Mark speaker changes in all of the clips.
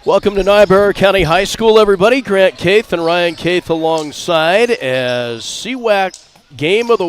Speaker 1: Welcome to Niobrara County High School, everybody. Grant Kaith and Ryan Kaith alongside as CWAC Games of the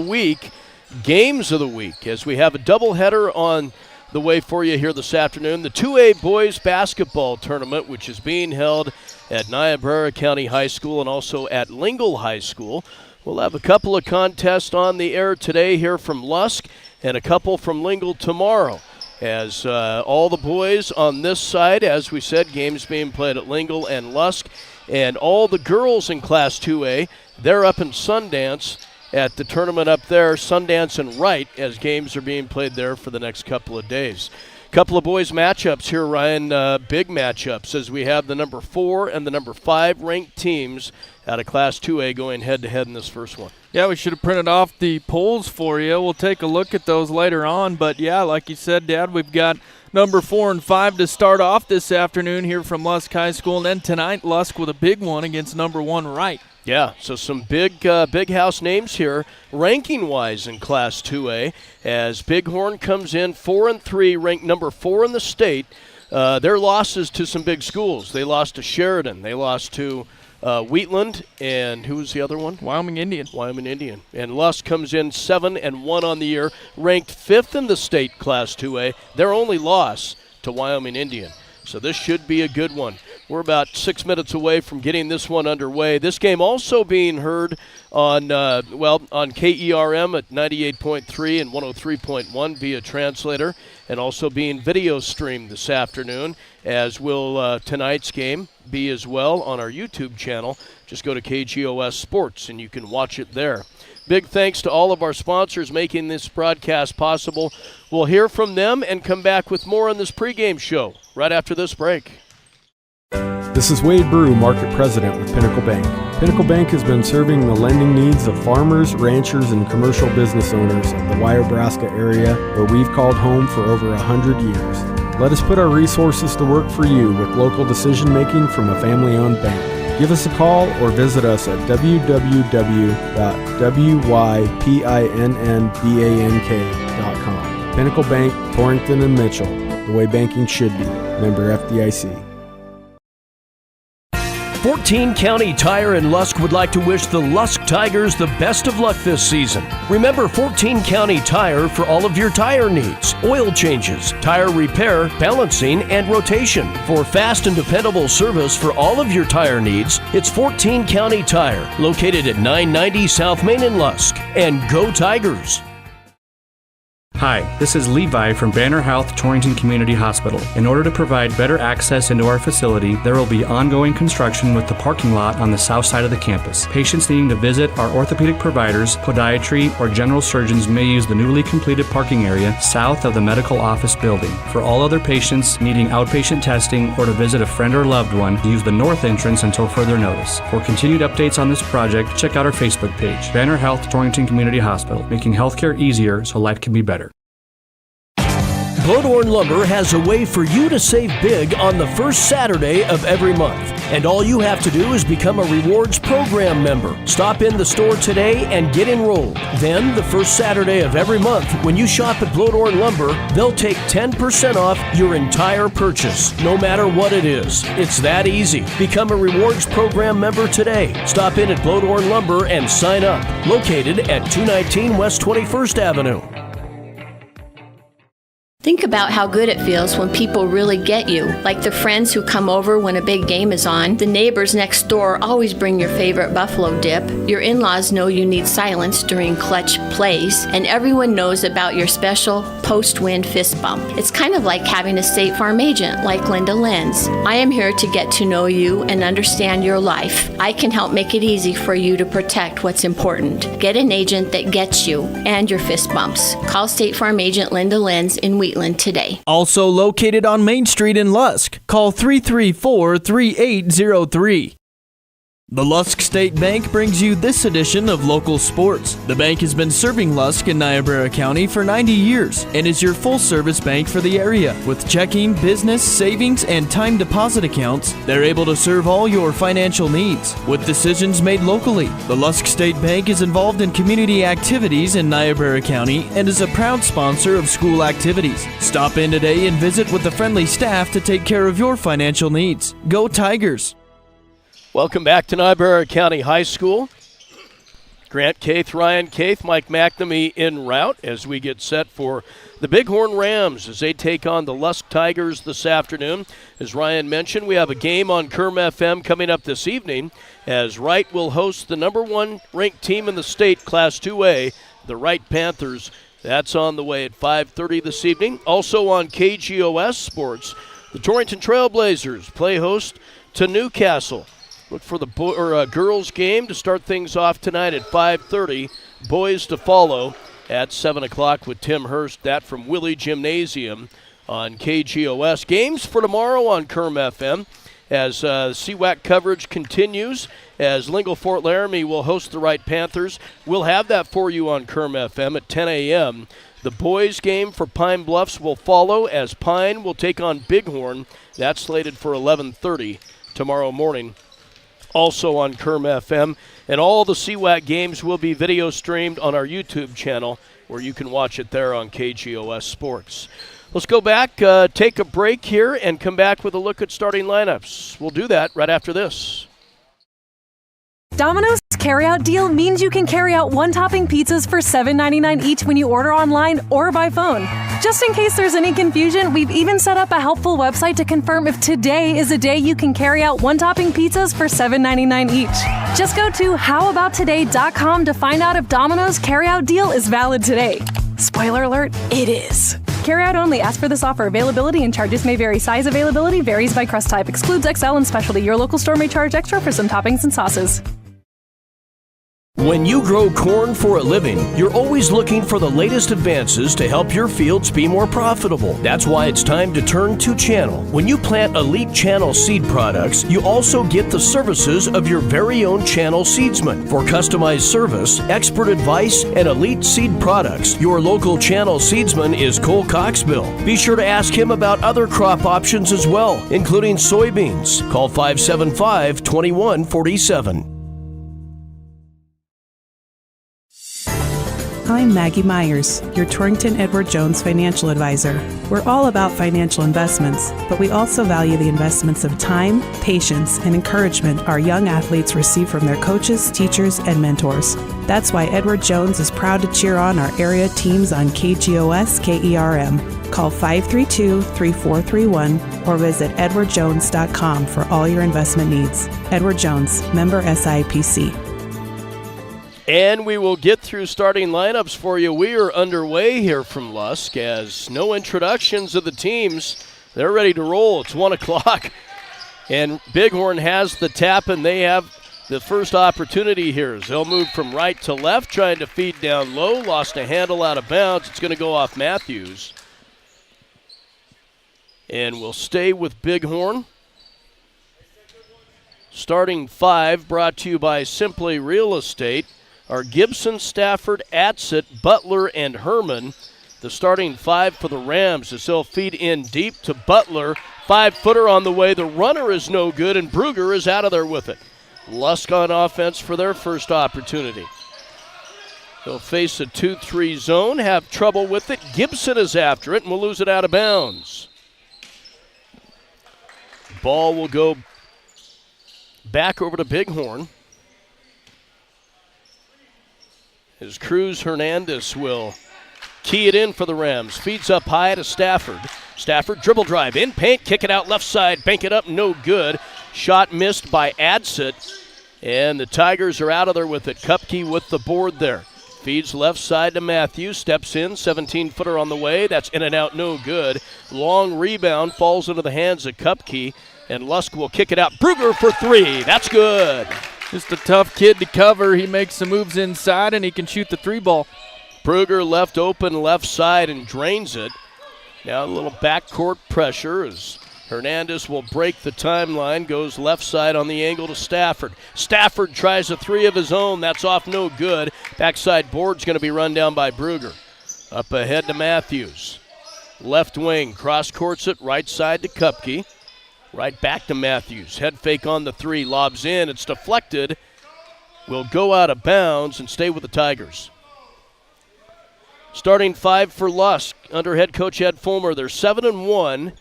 Speaker 1: Week, as we have a doubleheader on the way for you here this afternoon. The 2A Boys Basketball Tournament, which is being held at Niobrara County High School and also at Lingle High School. We'll have a couple of contests on the air today here from Lusk and a couple from Lingle tomorrow. As all the boys on this side, as we said, games being played at Lingle and Lusk, and all the girls in Class 2A, they're up in Sundance at the tournament up there, Sundance and Wright, as games are being played there for the next couple of days. Couple of boys matchups here, Ryan, big matchups, as we have the number 4 and the number 5 ranked teams out of Class 2A going head-to-head in this first one.
Speaker 2: Yeah, we should have printed off the polls for you. We'll take a look at those later on. But, yeah, like you said, Dad, we've got number 4 and 5 to start off this afternoon here from Lusk High School. And then tonight, Lusk with a big one against number 1 Wright.
Speaker 1: Yeah, so some big house names here, ranking-wise in Class 2A, as Bighorn comes in 4-3, ranked number 4 in the state. Their losses to some big schools. They lost to Sheridan. They lost to Wheatland, and who was the other one?
Speaker 2: Wyoming Indian.
Speaker 1: And Lusk comes in 7-1 on the year, ranked 5th in the state Class 2A. Their only loss to Wyoming Indian. So this should be a good one. We're about 6 minutes away from getting this one underway. This game also being heard on KERM at 98.3 and 103.1 via translator, and also being video streamed this afternoon, as will tonight's game be as well on our YouTube channel. Just go to KGOS Sports and you can watch it there. Big thanks to all of our sponsors making this broadcast possible. We'll hear from them and come back with more on this pregame show right after this break.
Speaker 3: This is Wade Brew, Market President with Pinnacle Bank. Pinnacle Bank has been serving the lending needs of farmers, ranchers, and commercial business owners of the Wyobraska area, where we've called home for over 100 years. Let us put our resources to work for you with local decision-making from a family-owned bank. Give us a call or visit us at www.wypinnbank.com. Pinnacle Bank, Torrington and Mitchell, the way banking should be. Member FDIC.
Speaker 1: 14 County Tire in Lusk would like to wish the Lusk Tigers the best of luck this season. Remember 14 County Tire for all of your tire needs, oil changes, tire repair, balancing, and rotation. For fast and dependable service for all of your tire needs, it's 14 County Tire, located at 990 South Main in Lusk. And go Tigers!
Speaker 4: Hi, this is Levi from Banner Health Torrington Community Hospital. In order to provide better access into our facility, there will be ongoing construction with the parking lot on the south side of the campus. Patients needing to visit our orthopedic providers, podiatry, or general surgeons may use the newly completed parking area south of the medical office building. For all other patients needing outpatient testing or to visit a friend or loved one, use the north entrance until further notice. For continued updates on this project, check out our Facebook page, Banner Health Torrington Community Hospital, making healthcare easier so life can be better.
Speaker 1: Bloodhorn Lumber has a way for you to save big on the first Saturday of every month. And all you have to do is become a rewards program member. Stop in the store today and get enrolled. Then, the first Saturday of every month, when you shop at Bloodhorn Lumber, they'll take 10% off your entire purchase, no matter what it is. It's that easy. Become a rewards program member today. Stop in at Bloodhorn Lumber and sign up. Located at 219 West 21st Avenue.
Speaker 5: Think about how good it feels when people really get you, like the friends who come over when a big game is on. The neighbors next door always bring your favorite buffalo dip. Your in-laws know you need silence during clutch plays, and everyone knows about your special post-win fist bump. It's kind of like having a State Farm agent like Linda Lenz. I am here to get to know you and understand your life. I can help make it easy for you to protect what's important. Get an agent that gets you and your fist bumps. Call State Farm agent Linda Lenz in Wheatland today.
Speaker 2: Also located on Main Street in Lusk. Call 334-3803. The Lusk State Bank brings you this edition of Local Sports. The bank has been serving Lusk in Niobrara County for 90 years and is your full-service bank for the area. With checking, business, savings, and time deposit accounts, they're able to serve all your financial needs. With decisions made locally, the Lusk State Bank is involved in community activities in Niobrara County and is a proud sponsor of school activities. Stop in today and visit with the friendly staff to take care of your financial needs. Go Tigers!
Speaker 1: Welcome back to Niobrara County High School. Grant Caith, Ryan Caith, Mike McNamee en route as we get set for the Bighorn Rams as they take on the Lusk Tigers this afternoon. As Ryan mentioned, we have a game on Kerm FM coming up this evening as Wright will host the number 1 ranked team in the state, Class 2A, the Wright Panthers. That's on the way at 5:30 this evening. Also on KGOS Sports, the Torrington Trailblazers play host to Newcastle. Look for the girls game to start things off tonight at 5:30. Boys to follow at 7 o'clock with Tim Hurst. That from Willie Gymnasium on KGOS. Games for tomorrow on Kerm FM as CWAC coverage continues as Lingle Fort Laramie will host the Wright Panthers. We'll have that for you on Kerm FM at 10 a.m. The boys game for Pine Bluffs will follow as Pine will take on Bighorn. That's slated for 11:30 tomorrow morning. Also on Kerm FM, and all the CWAC games will be video streamed on our YouTube channel where you can watch it there on KGOS Sports. Let's go back, take a break here, and come back with a look at starting lineups. We'll do that right after this.
Speaker 6: Domino's carryout deal means you can carry out one-topping pizzas for $7.99 each when you order online or by phone. Just in case there's any confusion, we've even set up a helpful website to confirm if today is a day you can carry out one-topping pizzas for $7.99 each. Just go to howabouttoday.com to find out if Domino's carryout deal is valid today. Spoiler alert, it is. Carryout only. Ask for this offer. Availability and charges may vary. Size availability varies by crust type. Excludes XL and specialty. Your local store may charge extra for some toppings and sauces.
Speaker 1: When you grow corn for a living, you're always looking for the latest advances to help your fields be more profitable. That's why it's time to turn to Channel. When you plant Elite Channel seed products, you also get the services of your very own Channel seedsman. For customized service, expert advice, and elite seed products, your local Channel seedsman is Cole Coxbill. Be sure to ask him about other crop options as well, including soybeans. Call 575-2147.
Speaker 7: I'm Maggie Myers, your Torrington Edward Jones financial advisor. We're all about financial investments, but we also value the investments of time, patience, and encouragement our young athletes receive from their coaches, teachers, and mentors. That's why Edward Jones is proud to cheer on our area teams on KGOS KERM. Call 532-3431 or visit edwardjones.com for all your investment needs. Edward Jones, member SIPC.
Speaker 1: And we will get through starting lineups for you. We are underway here from Lusk as no introductions of the teams. They're ready to roll. It's 1 o'clock. And Bighorn has the tap, and they have the first opportunity here. As they'll move from right to left, trying to feed down low. Lost a handle out of bounds. It's going to go off Matthews. And we'll stay with Bighorn. Starting 5 brought to you by Simply Real Estate are Gibson, Stafford, Atsett, Butler, and Herman. The starting 5 for the Rams as they'll feed in deep to Butler. 5-footer on the way. The runner is no good, and Bruger is out of there with it. Lusk on offense for their first opportunity. They'll face a 2-3 zone, have trouble with it. Gibson is after it, and will lose it out of bounds. Ball will go back over to Bighorn. As Cruz Hernandez will key it in for the Rams. Feeds up high to Stafford. Stafford dribble drive in paint, kick it out left side, bank it up, no good. Shot missed by Adsett. And the Tigers are out of there with it. Kupke with the board there. Feeds left side to Matthews, steps in, 17-footer on the way. That's in and out, no good. Long rebound, falls into the hands of Kupke, and Lusk will kick it out. Bruger for 3, that's good.
Speaker 2: Just a tough kid to cover. He makes some moves inside, and he can shoot the 3-ball.
Speaker 1: Bruger left open left side and drains it. Now a little backcourt pressure as Hernandez will break the timeline, goes left side on the angle to Stafford. Stafford tries a three of his own. That's off no good. Backside board's going to be run down by Bruger. Up ahead to Matthews. Left wing, cross courts it, right side to Kupke. Right back to Matthews. Head fake on the three, lobs in. It's deflected. Will go out of bounds and stay with the Tigers. Starting five for Lusk under head coach Ed Fulmer. They're 7-1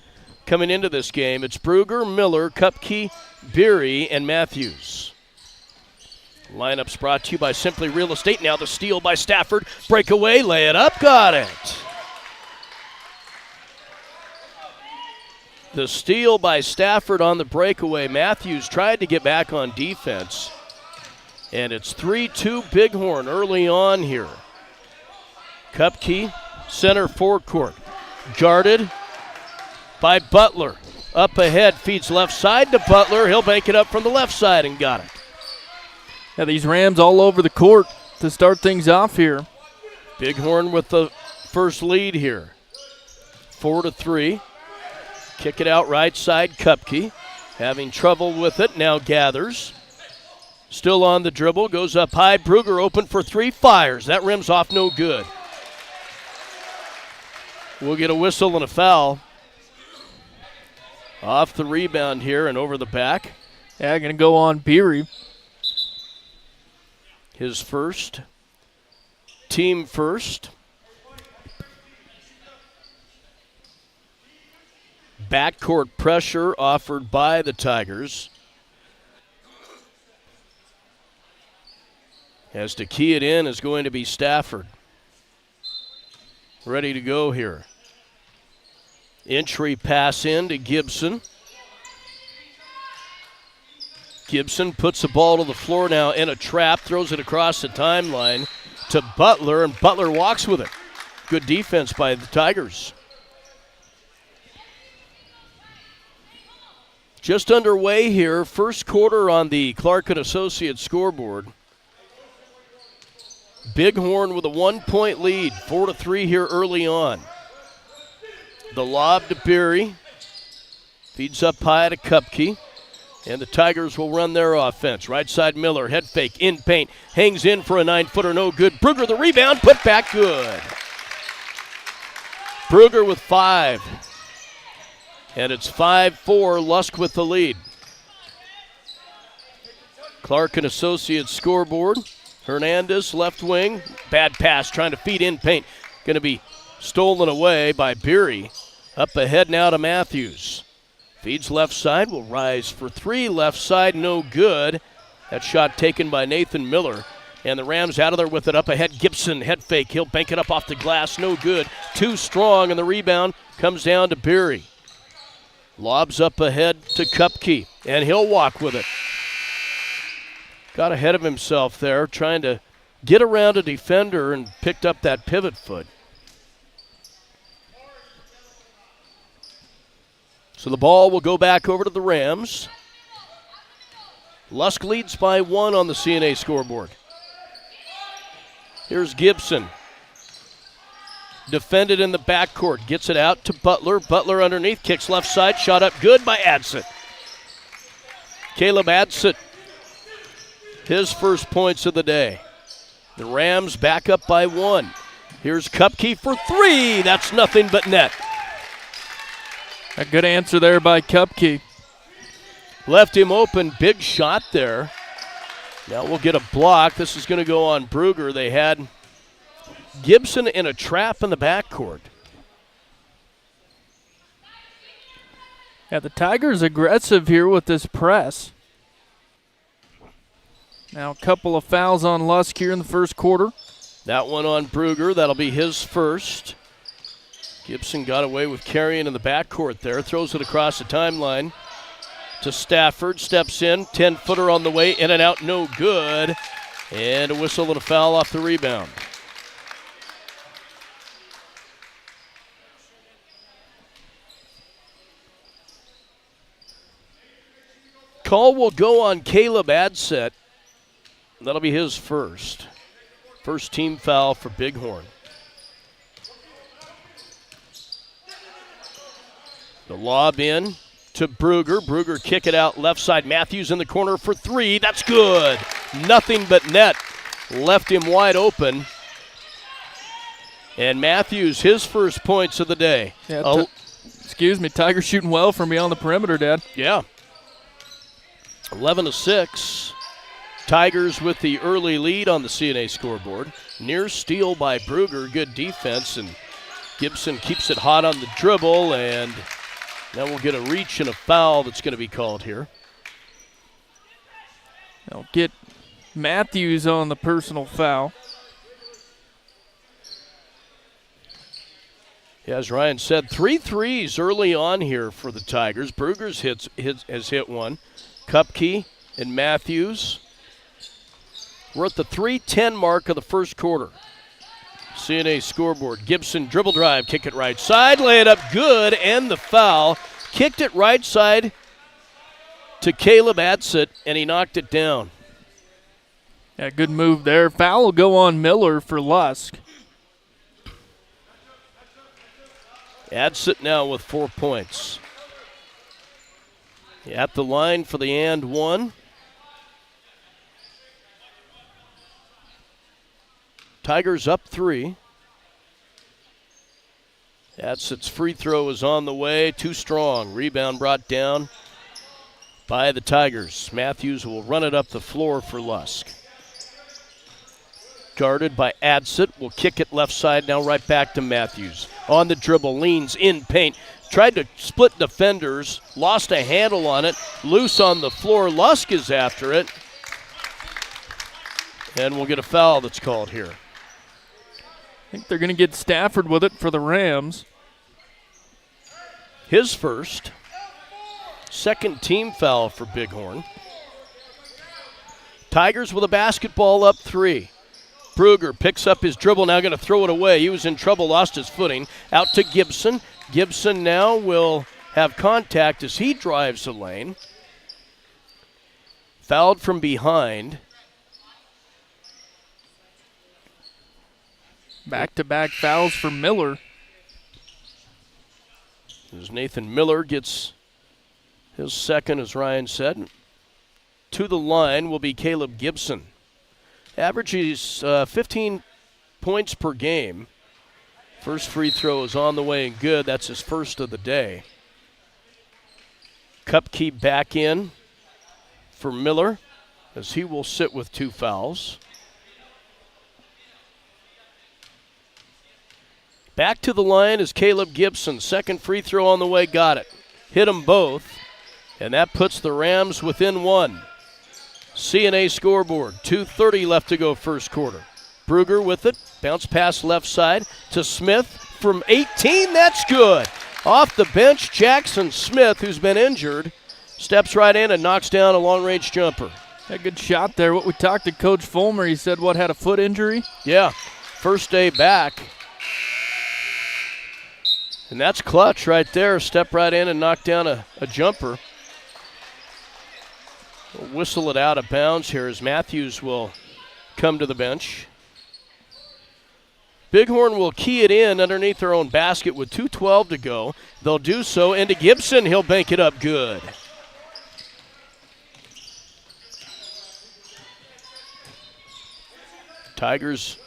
Speaker 1: coming into this game. It's Bruger, Miller, Kupke, Beery, and Matthews. Lineups brought to you by Simply Real Estate. Now the steal by Stafford. Breakaway, lay it up, got it. The steal by Stafford on the breakaway. Matthews tried to get back on defense. And it's 3-2 Bighorn early on here. Kupke, center forecourt. Guarded by Butler. Up ahead, feeds left side to Butler. He'll bank it up from the left side and got it.
Speaker 2: Yeah, these Rams all over the court to start things off here.
Speaker 1: Bighorn with the first lead here. 4-3. Kick it out right side, Kupke. Having trouble with it, now gathers. Still on the dribble, goes up high. Bruger open for three, fires. That rim's off no good. We'll get a whistle and a foul. Off the rebound here and over the back.
Speaker 2: Yeah, going to go on Beery.
Speaker 1: His first. Team first. Backcourt pressure offered by the Tigers. As to key it in is going to be Stafford. Ready to go here. Entry pass in to Gibson. Gibson puts the ball to the floor now in a trap, throws it across the timeline to Butler, and Butler walks with it. Good defense by the Tigers. Just underway here, first quarter on the Clark & Associates scoreboard. Bighorn with a 1-point lead, 4-3 here early on. The lob to Beery. Feeds up high to Kupke. And the Tigers will run their offense. Right side Miller, head fake, in paint. Hangs in for a 9-footer, no good. Bruger the rebound, put back good. Bruger with 5. And it's 5-4, Lusk with the lead. Clark & Associates scoreboard. Hernandez, left wing. Bad pass, trying to feed in paint. Going to be stolen away by Beery. Up ahead now to Matthews. Feeds left side, will rise for three. Left side, no good. That shot taken by Nathan Miller. And the Rams out of there with it up ahead. Gibson, head fake. He'll bank it up off the glass, no good. Too strong, and the rebound comes down to Beery. Lobs up ahead to Kupke, and he'll walk with it. Got ahead of himself there, trying to get around a defender and picked up that pivot foot. So the ball will go back over to the Rams. Lusk leads by 1 on the CNA scoreboard. Here's Gibson. Defended in the backcourt. Gets it out to Butler. Butler underneath. Kicks left side. Shot up good by Adsit. Caleb Adsit. His first points of the day. The Rams back up by 1. Here's Kupke for 3. That's nothing but net.
Speaker 2: A good answer there by Kupke.
Speaker 1: Left him open. Big shot there. Now we'll get a block. This is going to go on Bruger. They had Gibson in a trap in the backcourt.
Speaker 2: Yeah, the Tigers aggressive here with this press. Now a couple of fouls on Lusk here in the first quarter.
Speaker 1: That one on Bruger. That'll be his first. Gibson got away with carrying in the backcourt there. Throws it across the timeline to Stafford. Steps in. 10-footer on the way. In and out. No good. And a whistle and a foul off the rebound. Call will go on Caleb Adset. That'll be his first. First team foul for Bighorn. The lob in. to Bruger. Bruger kick it out left side. Matthews in the corner for three. That's good. Nothing but net. Left him wide open. And Matthews, his first points of the day.
Speaker 2: Yeah, Tigers shooting well from beyond the perimeter, Dad.
Speaker 1: Yeah. 11-6. Tigers with the early lead on the CNA scoreboard. Near steal by Bruger. Good defense, and Gibson keeps it hot on the dribble, and now we'll get a reach and a foul that's going to be called here.
Speaker 2: They'll get Matthews on the personal foul.
Speaker 1: Yeah, as Ryan said, 3 threes early on here for the Tigers. Bruger's has hit one. Kupke and Matthews. We're at the 3:10 mark of the first quarter. CNA scoreboard. Gibson dribble drive, kick it right side, lay it up good, and the foul. Kicked it right side to Caleb Adsit, and he knocked it down.
Speaker 2: Yeah, good move there. Foul will go on Miller for Lusk.
Speaker 1: Adsit now with 4 points. At the line for the and one. Tigers up 3. Adsit's free throw is on the way. Too strong. Rebound brought down by the Tigers. Matthews will run it up the floor for Lusk. Guarded by Adsit. Will kick it left side now right back to Matthews. On the dribble, leans in paint. Tried to split defenders. Lost a handle on it. Loose on the floor. Lusk is after it. And we'll get a foul that's called here.
Speaker 2: I think they're going to get Stafford with it for the Rams.
Speaker 1: His first. Second team foul for Bighorn. Tigers with a basketball up 3. Bruger picks up his dribble, now going to throw it away. He was in trouble, lost his footing. Out to Gibson. Gibson now will have contact as he drives the lane. Fouled from behind.
Speaker 2: Back-to-back fouls for Miller.
Speaker 1: As Nathan Miller gets his second, as Ryan said. To the line will be Caleb Gibson. Averages 15 points per game. First free throw is on the way and good. That's his first of the day. Kupke back in for Miller as he will sit with 2 fouls. Back to the line is Caleb Gibson. Second free throw on the way, got it. Hit them both, and that puts the Rams within 1. CNA scoreboard, 2:30 left to go first quarter. Bruger with it, bounce pass left side to Smith from 18, that's good. Off the bench, Jackson Smith, who's been injured, steps right in and knocks down a long-range jumper.
Speaker 2: A good shot there. What we talked to Coach Fulmer, he said, had a foot injury?
Speaker 1: Yeah, first day back. And that's clutch right there. Step right in and knock down a jumper. We'll whistle it out of bounds here as Matthews will come to the bench. Bighorn will key it in underneath their own basket with 2:12 to go. They'll do so into Gibson. He'll bank it up good. Tigers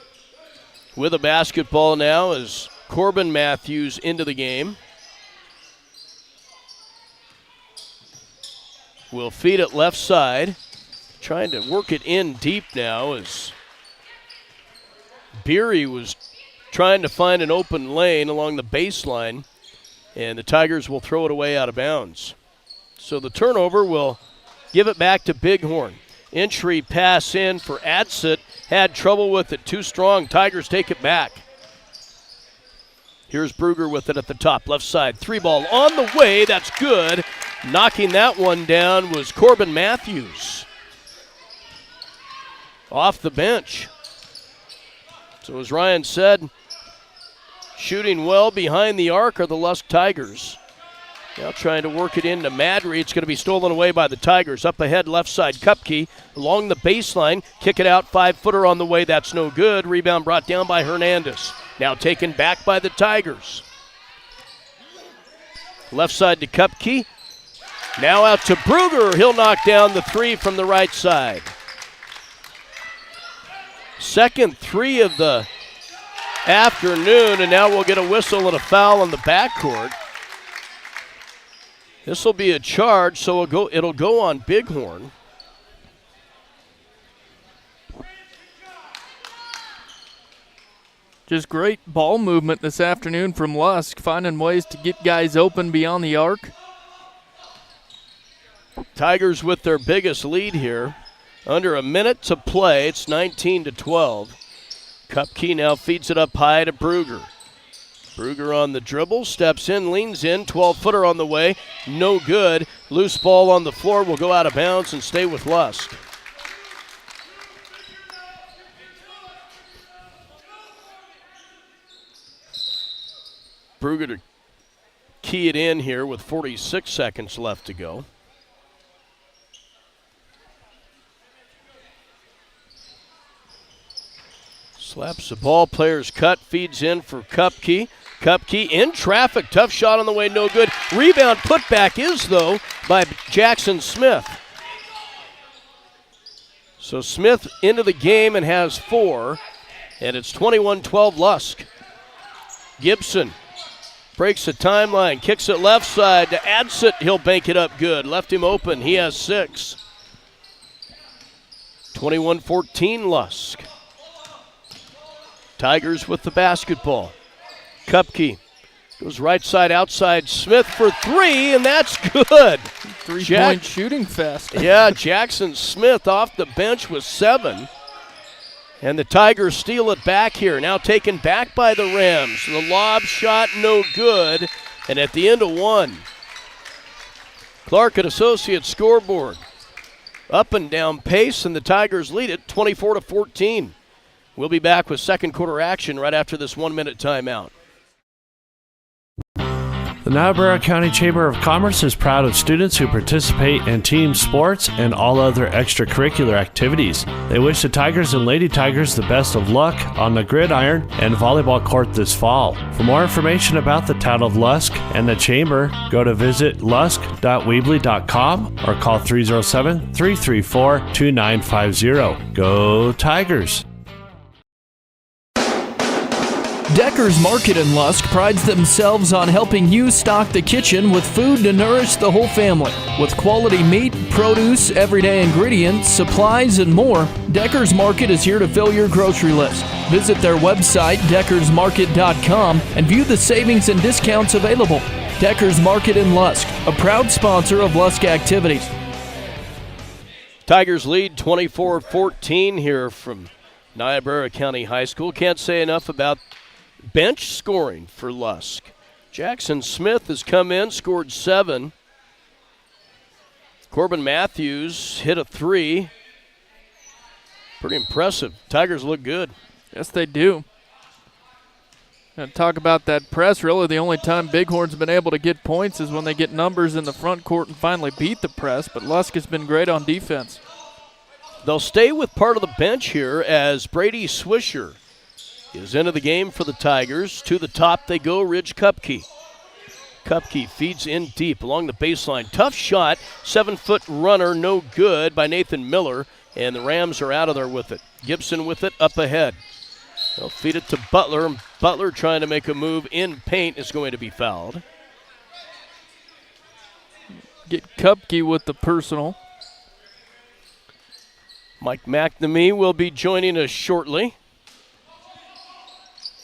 Speaker 1: with a basketball now as Corbin Matthews into the game. Will feed it left side. Trying to work it in deep now as Beery was trying to find an open lane along the baseline, and the Tigers will throw it away out of bounds. So the turnover will give it back to Bighorn. Entry pass in for Adsit. Had trouble with it, too strong. Tigers take it back. Here's Bruger with it at the top, left side. 3-ball on the way, that's good. Knocking that one down was Corbin Matthews. Off the bench. So as Ryan said, shooting well behind the arc are the Lusk Tigers. Now trying to work it into Madry. It's going to be stolen away by the Tigers. Up ahead, left side, Kupke along the baseline. Kick it out, 5-footer on the way. That's no good. Rebound brought down by Hernandez. Now taken back by the Tigers. Left side to Kupke. Now out to Bruger. He'll knock down the three from the right side. Second three of the afternoon, and now we'll get a whistle and a foul on the backcourt. This will be a charge, so it'll go on Bighorn.
Speaker 2: Just great ball movement this afternoon from Lusk, finding ways to get guys open beyond the arc.
Speaker 1: Tigers with their biggest lead here. Under a minute to play, it's 19-12. Kupke now feeds it up high to Bruger. Bruger on the dribble, steps in, leans in, 12-footer on the way, no good. Loose ball on the floor will go out of bounds and stay with Lusk. Bruger to key it in here with 46 seconds left to go. Slaps the ball, player's cut, feeds in for Kupke. Kupke in traffic, tough shot on the way, no good. Rebound putback is, though, by Jackson Smith. So Smith into the game and has 4, and it's 21-12 Lusk. Gibson breaks the timeline, kicks it left side to Adsit. He'll bank it up good. Left him open. He has 6. 21-14 Lusk. Tigers with the basketball. Kupke goes right side outside. Smith for 3, and that's good.
Speaker 2: 3-point shooting fest.
Speaker 1: Yeah, Jackson Smith off the bench with 7. And the Tigers steal it back here. Now taken back by the Rams. The lob shot no good. And at the end of 1, Clark at Associates scoreboard. Up and down pace, and the Tigers lead it 24-14. We'll be back with second quarter action right after this 1-minute timeout.
Speaker 8: The Niobrara County Chamber of Commerce is proud of students who participate in team sports and all other extracurricular activities. They wish the Tigers and Lady Tigers the best of luck on the gridiron and volleyball court this fall. For more information about the town of Lusk and the Chamber, go to visit lusk.weebly.com or call 307-334-2950. Go Tigers!
Speaker 2: Decker's Market in Lusk prides themselves on helping you stock the kitchen with food to nourish the whole family. With quality meat, produce, everyday ingredients, supplies, and more, Decker's Market is here to fill your grocery list. Visit their website, deckersmarket.com, and view the savings and discounts available. Decker's Market in Lusk, a proud sponsor of Lusk activities.
Speaker 1: Tigers lead 24-14 here from Niobrara County High School. Can't say enough about bench scoring for Lusk. Jackson Smith has come in, scored 7. Corbin Matthews hit a 3. Pretty impressive. Tigers look good.
Speaker 2: Yes, they do. And talk about that press. Really, the only time Bighorn's been able to get points is when they get numbers in the front court and finally beat the press, but Lusk has been great on defense.
Speaker 1: They'll stay with part of the bench here as Brady Swisher is into the game for the Tigers. To the top they go, Ridge Kupke. Kupke feeds in deep along the baseline. Tough shot, 7-foot runner, no good by Nathan Miller, and the Rams are out of there with it. Gibson with it up ahead. They'll feed it to Butler. Butler trying to make a move in paint is going to be fouled.
Speaker 2: Get Kupke with the personal.
Speaker 1: Mike McNamee will be joining us shortly.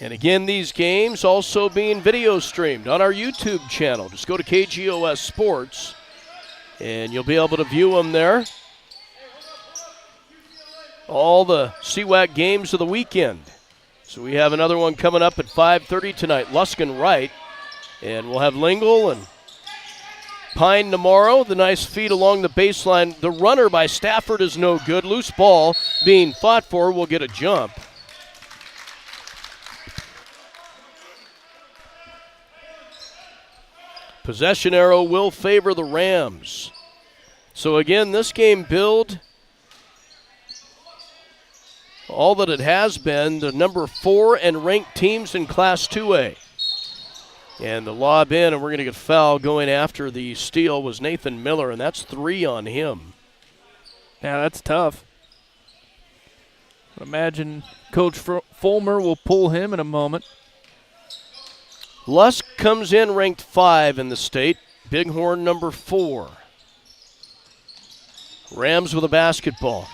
Speaker 1: And again, these games also being video streamed on our YouTube channel. Just go to KGOS Sports, and you'll be able to view them there. All the CWAC games of the weekend. So we have another one coming up at 5:30 tonight, Lusk and Wright. And we'll have Lingle and Pine tomorrow. The nice feed along the baseline. The runner by Stafford is no good. Loose ball being fought for will get a jump. Possession arrow will favor the Rams. So again, this game billed all that it has been, the number 4 and ranked teams in Class 2A. And the lob in, and we're going to get a foul going after the steal was Nathan Miller, and that's 3 on him.
Speaker 2: Yeah, that's tough. Imagine Coach Fulmer will pull him in a moment.
Speaker 1: Lusk comes in ranked 5 in the state. Bighorn number 4. Rams with a basketball.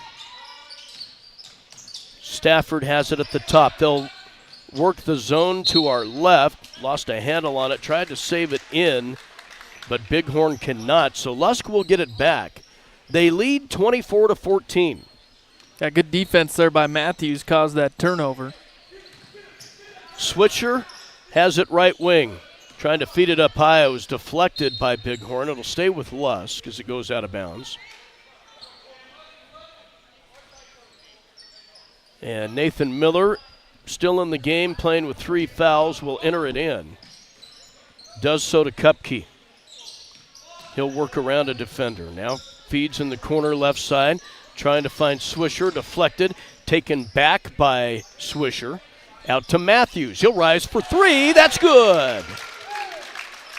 Speaker 1: Stafford has it at the top. They'll work the zone to our left. Lost a handle on it. Tried to save it in, but Bighorn cannot. So Lusk will get it back. They lead 24-14.
Speaker 2: Yeah, good defense there by Matthews caused that turnover.
Speaker 1: Switcher has it right wing. Trying to feed it up high. It was deflected by Bighorn. It'll stay with Lusk as it goes out of bounds. And Nathan Miller, still in the game, playing with 3 fouls, will enter it in. Does so to Kupke. He'll work around a defender. Now feeds in the corner left side, trying to find Swisher, deflected, taken back by Swisher. Out to Matthews. He'll rise for 3. That's good.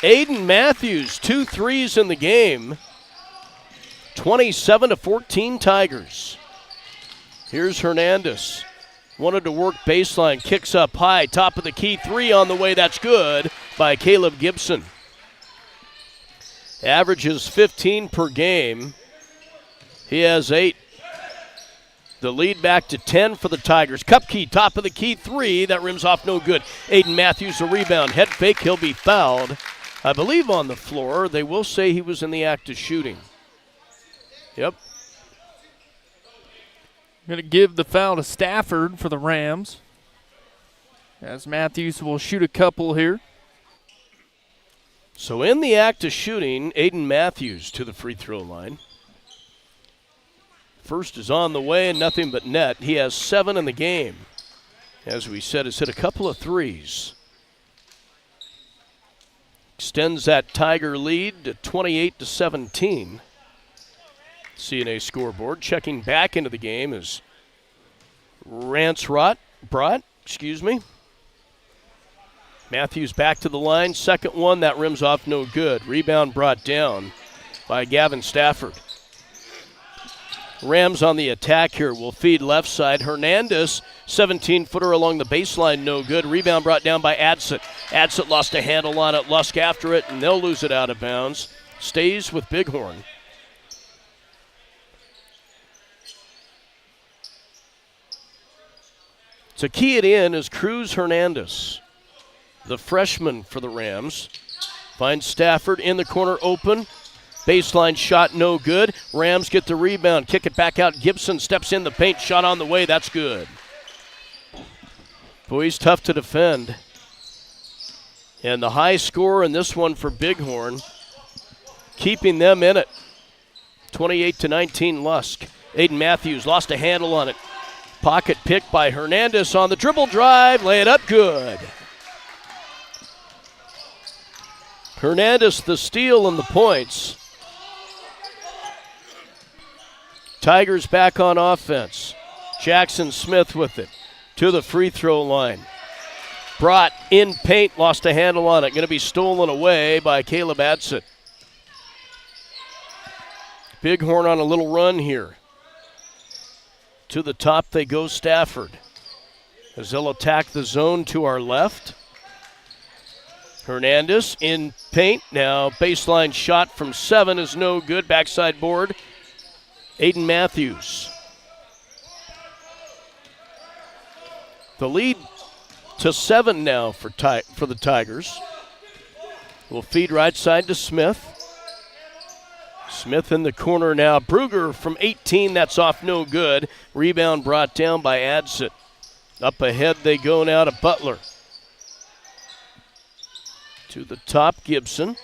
Speaker 1: Aiden Matthews, 2 threes in the game. 27-14 Tigers. Here's Hernandez. Wanted to work baseline, kicks up high, top of the key, 3 on the way. That's good by Caleb Gibson. Averages 15 per game. He has 8. The lead back to 10 for the Tigers. Kupke, top of the key, 3. That rims off no good. Aiden Matthews, a rebound. Head fake, he'll be fouled. I believe on the floor. They will say he was in the act of shooting. Yep.
Speaker 2: Going to give the foul to Stafford for the Rams, as Matthews will shoot a couple here.
Speaker 1: So in the act of shooting, Aiden Matthews to the free throw line. First is on the way and nothing but net. He has 7 in the game. As we said, has hit a couple of threes. Extends that Tiger lead to 28-17. CNA scoreboard. Checking back into the game is Brought. Matthews back to the line. Second one, that rims off no good. Rebound brought down by Gavin Stafford. Rams on the attack here will feed left side. Hernandez, 17-footer along the baseline, no good. Rebound brought down by Adsit. Adsit lost a handle on it. Lusk after it, and they'll lose it out of bounds. Stays with Bighorn. To key it in is Cruz Hernandez, the freshman for the Rams. Finds Stafford in the corner open. Baseline shot no good. Rams get the rebound. Kick it back out. Gibson steps in the paint. Shot on the way. That's good. Boy, he's tough to defend. And the high score in this one for Bighorn, keeping them in it. 28-19 Lusk. Aiden Matthews lost a handle on it. Pocket pick by Hernandez on the dribble drive. Lay it up good. Hernandez the steal and the points. Tigers back on offense. Jackson Smith with it to the free throw line. Brought in paint, lost a handle on it. Going to be stolen away by Caleb Adsit. Bighorn on a little run here. To the top they go, Stafford. As they'll attack the zone to our left. Hernandez in paint. Now baseline shot from 7 is no good. Backside board. Aiden Matthews. The lead to 7 now for the Tigers. Will feed right side to Smith. Smith in the corner now. Bruger from 18, that's off no good. Rebound brought down by Adsit. Up ahead they go now to Butler. To the top, Gibson.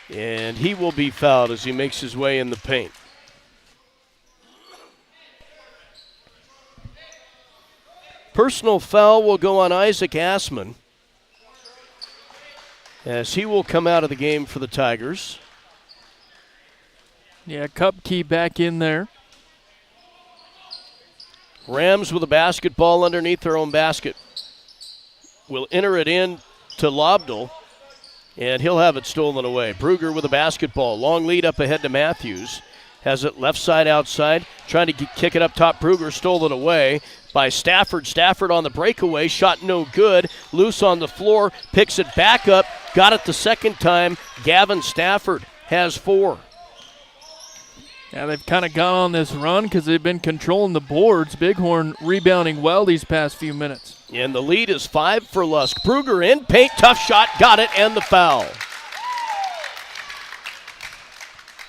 Speaker 1: And he will be fouled as he makes his way in the paint. Personal foul will go on Isaac Assman, as he will come out of the game for the Tigers.
Speaker 2: Yeah, Kupke back in there.
Speaker 1: Rams with a basketball underneath their own basket. Will enter it in to Lobdell, and he'll have it stolen away. Bruger with a basketball. Long lead up ahead to Matthews. Has it left side outside, trying to kick it up top. Bruger stole it away by Stafford. Stafford on the breakaway, shot no good. Loose on the floor, picks it back up, got it the second time. Gavin Stafford has 4.
Speaker 2: Yeah, they've kind of gone on this run because they've been controlling the boards. Bighorn rebounding well these past few minutes.
Speaker 1: And the lead is 5 for Lusk. Bruger in, paint, tough shot, got it, and the foul.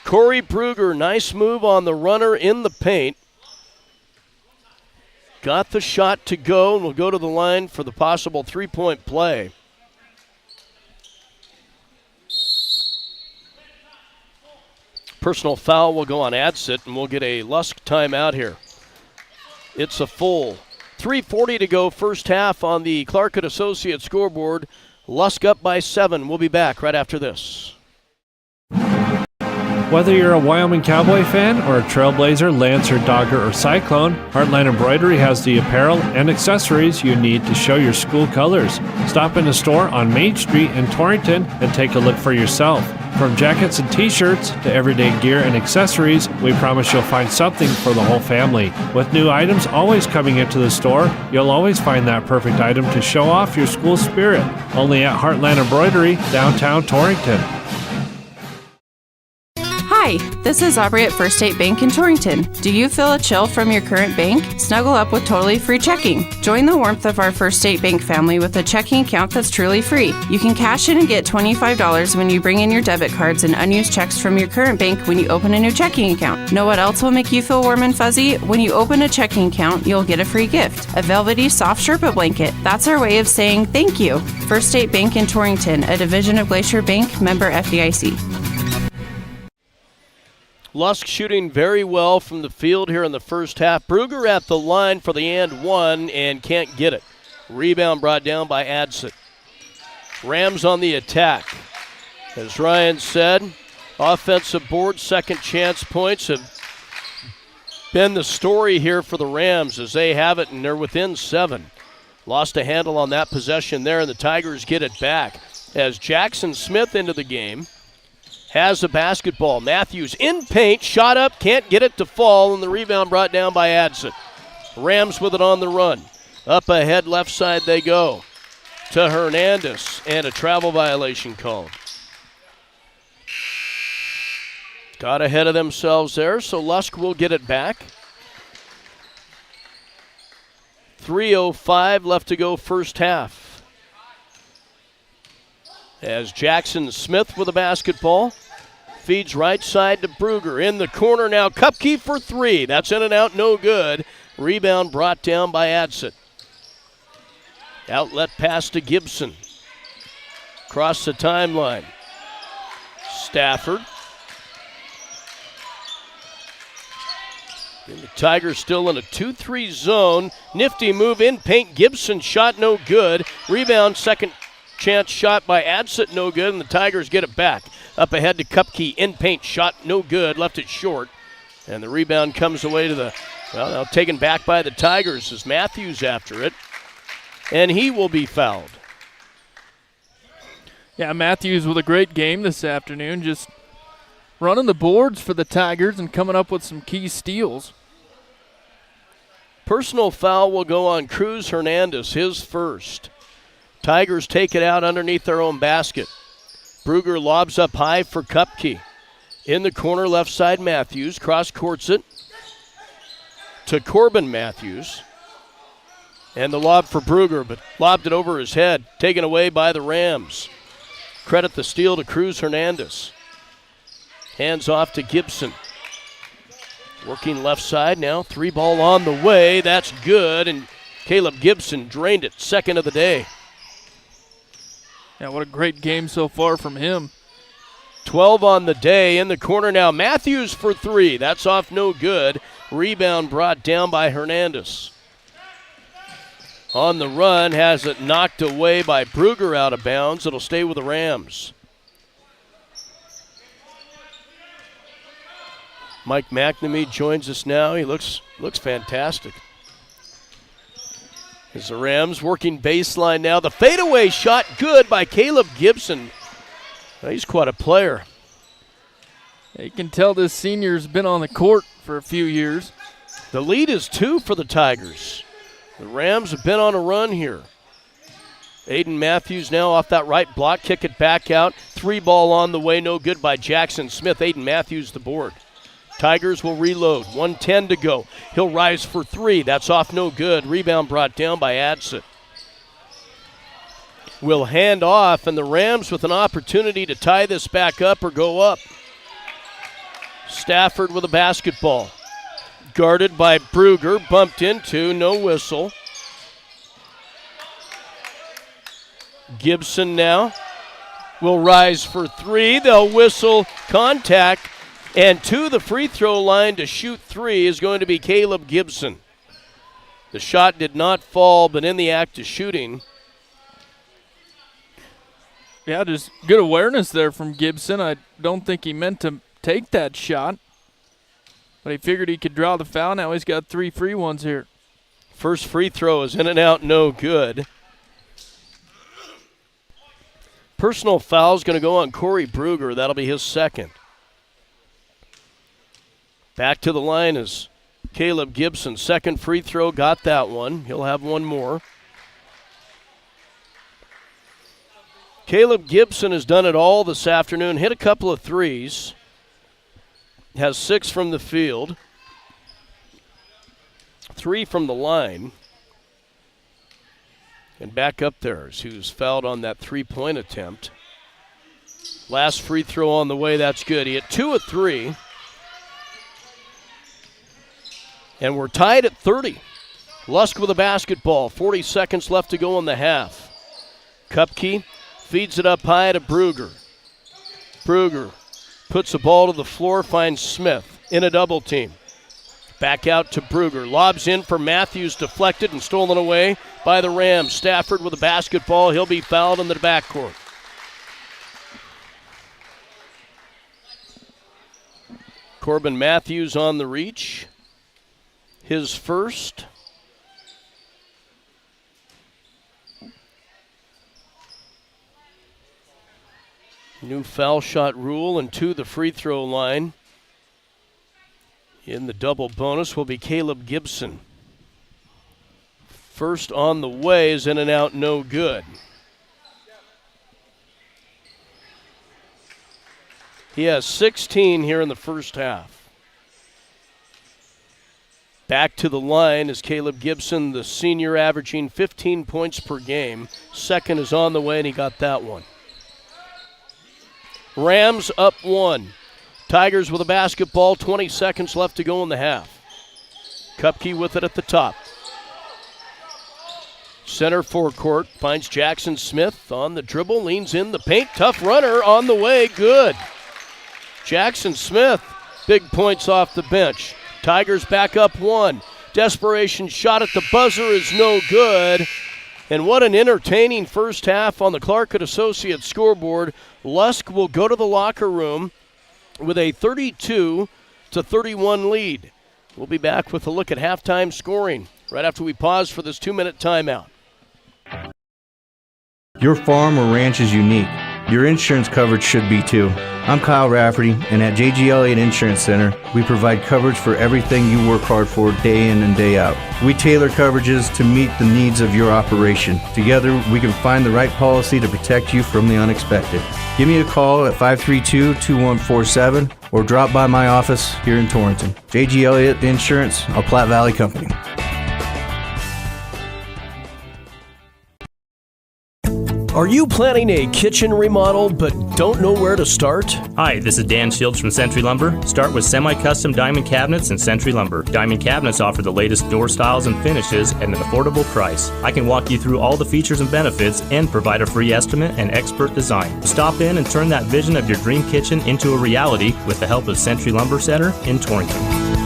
Speaker 1: Corey Bruger, nice move on the runner in the paint. Got the shot to go, and will go to the line for the possible three-point play. Personal foul will go on Adsit, and we'll get a Lusk timeout here. It's a full 3:40 to go first half on the Clarkett Associates scoreboard. Lusk up by 7. We'll be back right after this.
Speaker 8: Whether you're a Wyoming Cowboy fan or a Trailblazer, Lancer, Dogger, or Cyclone, Heartland Embroidery has the apparel and accessories you need to show your school colors. Stop in the store on Main Street in Torrington and take a look for yourself. From jackets and t-shirts to everyday gear and accessories, we promise you'll find something for the whole family. With new items always coming into the store, you'll always find that perfect item to show off your school spirit. Only at Heartland Embroidery, downtown Torrington.
Speaker 9: Hi, this is Aubrey at First State Bank in Torrington. Do you feel a chill from your current bank? Snuggle up with totally free checking. Join the warmth of our First State Bank family with a checking account that's truly free. You can cash in and get $25 when you bring in your debit cards and unused checks from your current bank when you open a new checking account. Know what else will make you feel warm and fuzzy? When you open a checking account, you'll get a free gift, a velvety soft Sherpa blanket. That's our way of saying thank you. First State Bank in Torrington, a division of Glacier Bank, member FDIC.
Speaker 1: Lusk shooting very well from the field here in the first half. Bruger at the line for the and one and can't get it. Rebound brought down by Adsit. Rams on the attack. As Ryan said, offensive board, second chance points have been the story here for the Rams as they have it and they're within 7. Lost a handle on that possession there and the Tigers get it back. As Jackson Smith into the game. Has the basketball. Matthews in paint, shot up, can't get it to fall, and the rebound brought down by Adsit. Rams with it on the run. Up ahead, left side they go to Hernandez, and a travel violation called. Got ahead of themselves there, so Lusk will get it back. 3:05 left to go first half. As Jackson Smith with a basketball. Feeds right side to Bruger. In the corner now. Kupke for 3. That's in and out. No good. Rebound brought down by Adsit. Outlet pass to Gibson. Across the timeline. Stafford. And the Tigers still in a 2-3 zone. Nifty move in paint. Gibson shot no good. Rebound second chance shot by Adsit, no good, and the Tigers get it back. Up ahead to Kupke, in paint, shot no good, left it short. And the rebound comes away to the, well, now taken back by the Tigers as Matthews after it. And he will be fouled.
Speaker 2: Yeah, Matthews with a great game this afternoon, just running the boards for the Tigers and coming up with some key steals.
Speaker 1: Personal foul will go on Cruz Hernandez, his first. Tigers take it out underneath their own basket. Bruger lobs up high for Kupke. In the corner, left side, Matthews. Cross courts it to Corbin Matthews. And the lob for Bruger, but lobbed it over his head. Taken away by the Rams. Credit the steal to Cruz Hernandez. Hands off to Gibson. Working left side now. 3-ball on the way. That's good. And Caleb Gibson drained it. Second of the day.
Speaker 2: Yeah, what a great game so far from him.
Speaker 1: 12 on the day. In the corner now. Matthews for 3. That's off no good. Rebound brought down by Hernandez. On the run, has it knocked away by Bruger out of bounds. It'll stay with the Rams. Mike McNamee joins us now. He looks fantastic. As the Rams working baseline now. The fadeaway shot good by Caleb Gibson. He's quite a player.
Speaker 2: You can tell this senior's been on the court for a few years.
Speaker 1: The lead is 2 for the Tigers. The Rams have been on a run here. Aiden Matthews now off that right block, kick it back out. 3 ball on the way, no good by Jackson Smith. Aiden Matthews the board. Tigers will reload, 1:10 to go. He'll rise for 3, that's off no good. Rebound brought down by Adson. Will hand off, and the Rams with an opportunity to tie this back up or go up. Stafford with a basketball. Guarded by Bruger, bumped into, no whistle. Gibson now will rise for 3. They'll whistle contact, and to the free throw line to shoot 3 is going to be Caleb Gibson. The shot did not fall, but in the act of shooting.
Speaker 2: Yeah, just good awareness there from Gibson. I don't think he meant to take that shot, but he figured he could draw the foul. Now he's got 3 free ones here.
Speaker 1: First free throw is in and out, no good. Personal foul is going to go on Corey Bruger. That'll be his second. Back to the line is Caleb Gibson. Second free throw, got that one. He'll have one more. Caleb Gibson has done it all this afternoon. Hit a couple of threes. Has 6 from the field. 3 from the line. And back up there is who's fouled on that 3-point attempt. Last free throw on the way, that's good. He hit 2 of 3. And we're tied at 30. Lusk with a basketball. 40 seconds left to go in the half. Kupke feeds it up high to Bruger. Bruger puts the ball to the floor, finds Smith in a double team. Back out to Bruger. Lobs in for Matthews, deflected and stolen away by the Rams. Stafford with a basketball. He'll be fouled in the backcourt. Corbin Matthews on the reach. His first. New foul shot rule, and to the free throw line. In the double bonus will be Caleb Gibson. First on the way is in and out, no good. He has 16 here in the first half. Back to the line is Caleb Gibson, the senior, averaging 15 points per game. Second is on the way, and he got that one. Rams up 1. Tigers with a basketball, 20 seconds left to go in the half. Kupke with it at the top. Center forecourt finds Jackson Smith on the dribble, leans in the paint, tough runner on the way, good. Jackson Smith, big points off the bench. Tigers back up 1. Desperation shot at the buzzer is no good. And what an entertaining first half on the Clarkett Associates scoreboard. Lusk will go to the locker room with a 32-31 lead. We'll be back with a look at halftime scoring right after we pause for this 2-minute timeout.
Speaker 10: Your farm or ranch is unique. Your insurance coverage should be too. I'm Kyle Rafferty, and at J.G. Elliott Insurance Center, we provide coverage for everything you work hard for day in and day out. We tailor coverages to meet the needs of your operation. Together, we can find the right policy to protect you from the unexpected. Give me a call at 532-2147 or drop by my office here in Torrington. J.G. Elliott Insurance, a Platte Valley company.
Speaker 1: Are you planning a kitchen remodel but don't know where to start?
Speaker 11: Hi, this is Dan Shields from Century Lumber. Start with semi-custom diamond cabinets and Century Lumber. Diamond cabinets offer the latest door styles and finishes at an affordable price. I can walk you through all the features and benefits and provide a free estimate and expert design. Stop in and turn that vision of your dream kitchen into a reality with the help of Century Lumber Center in Torrington.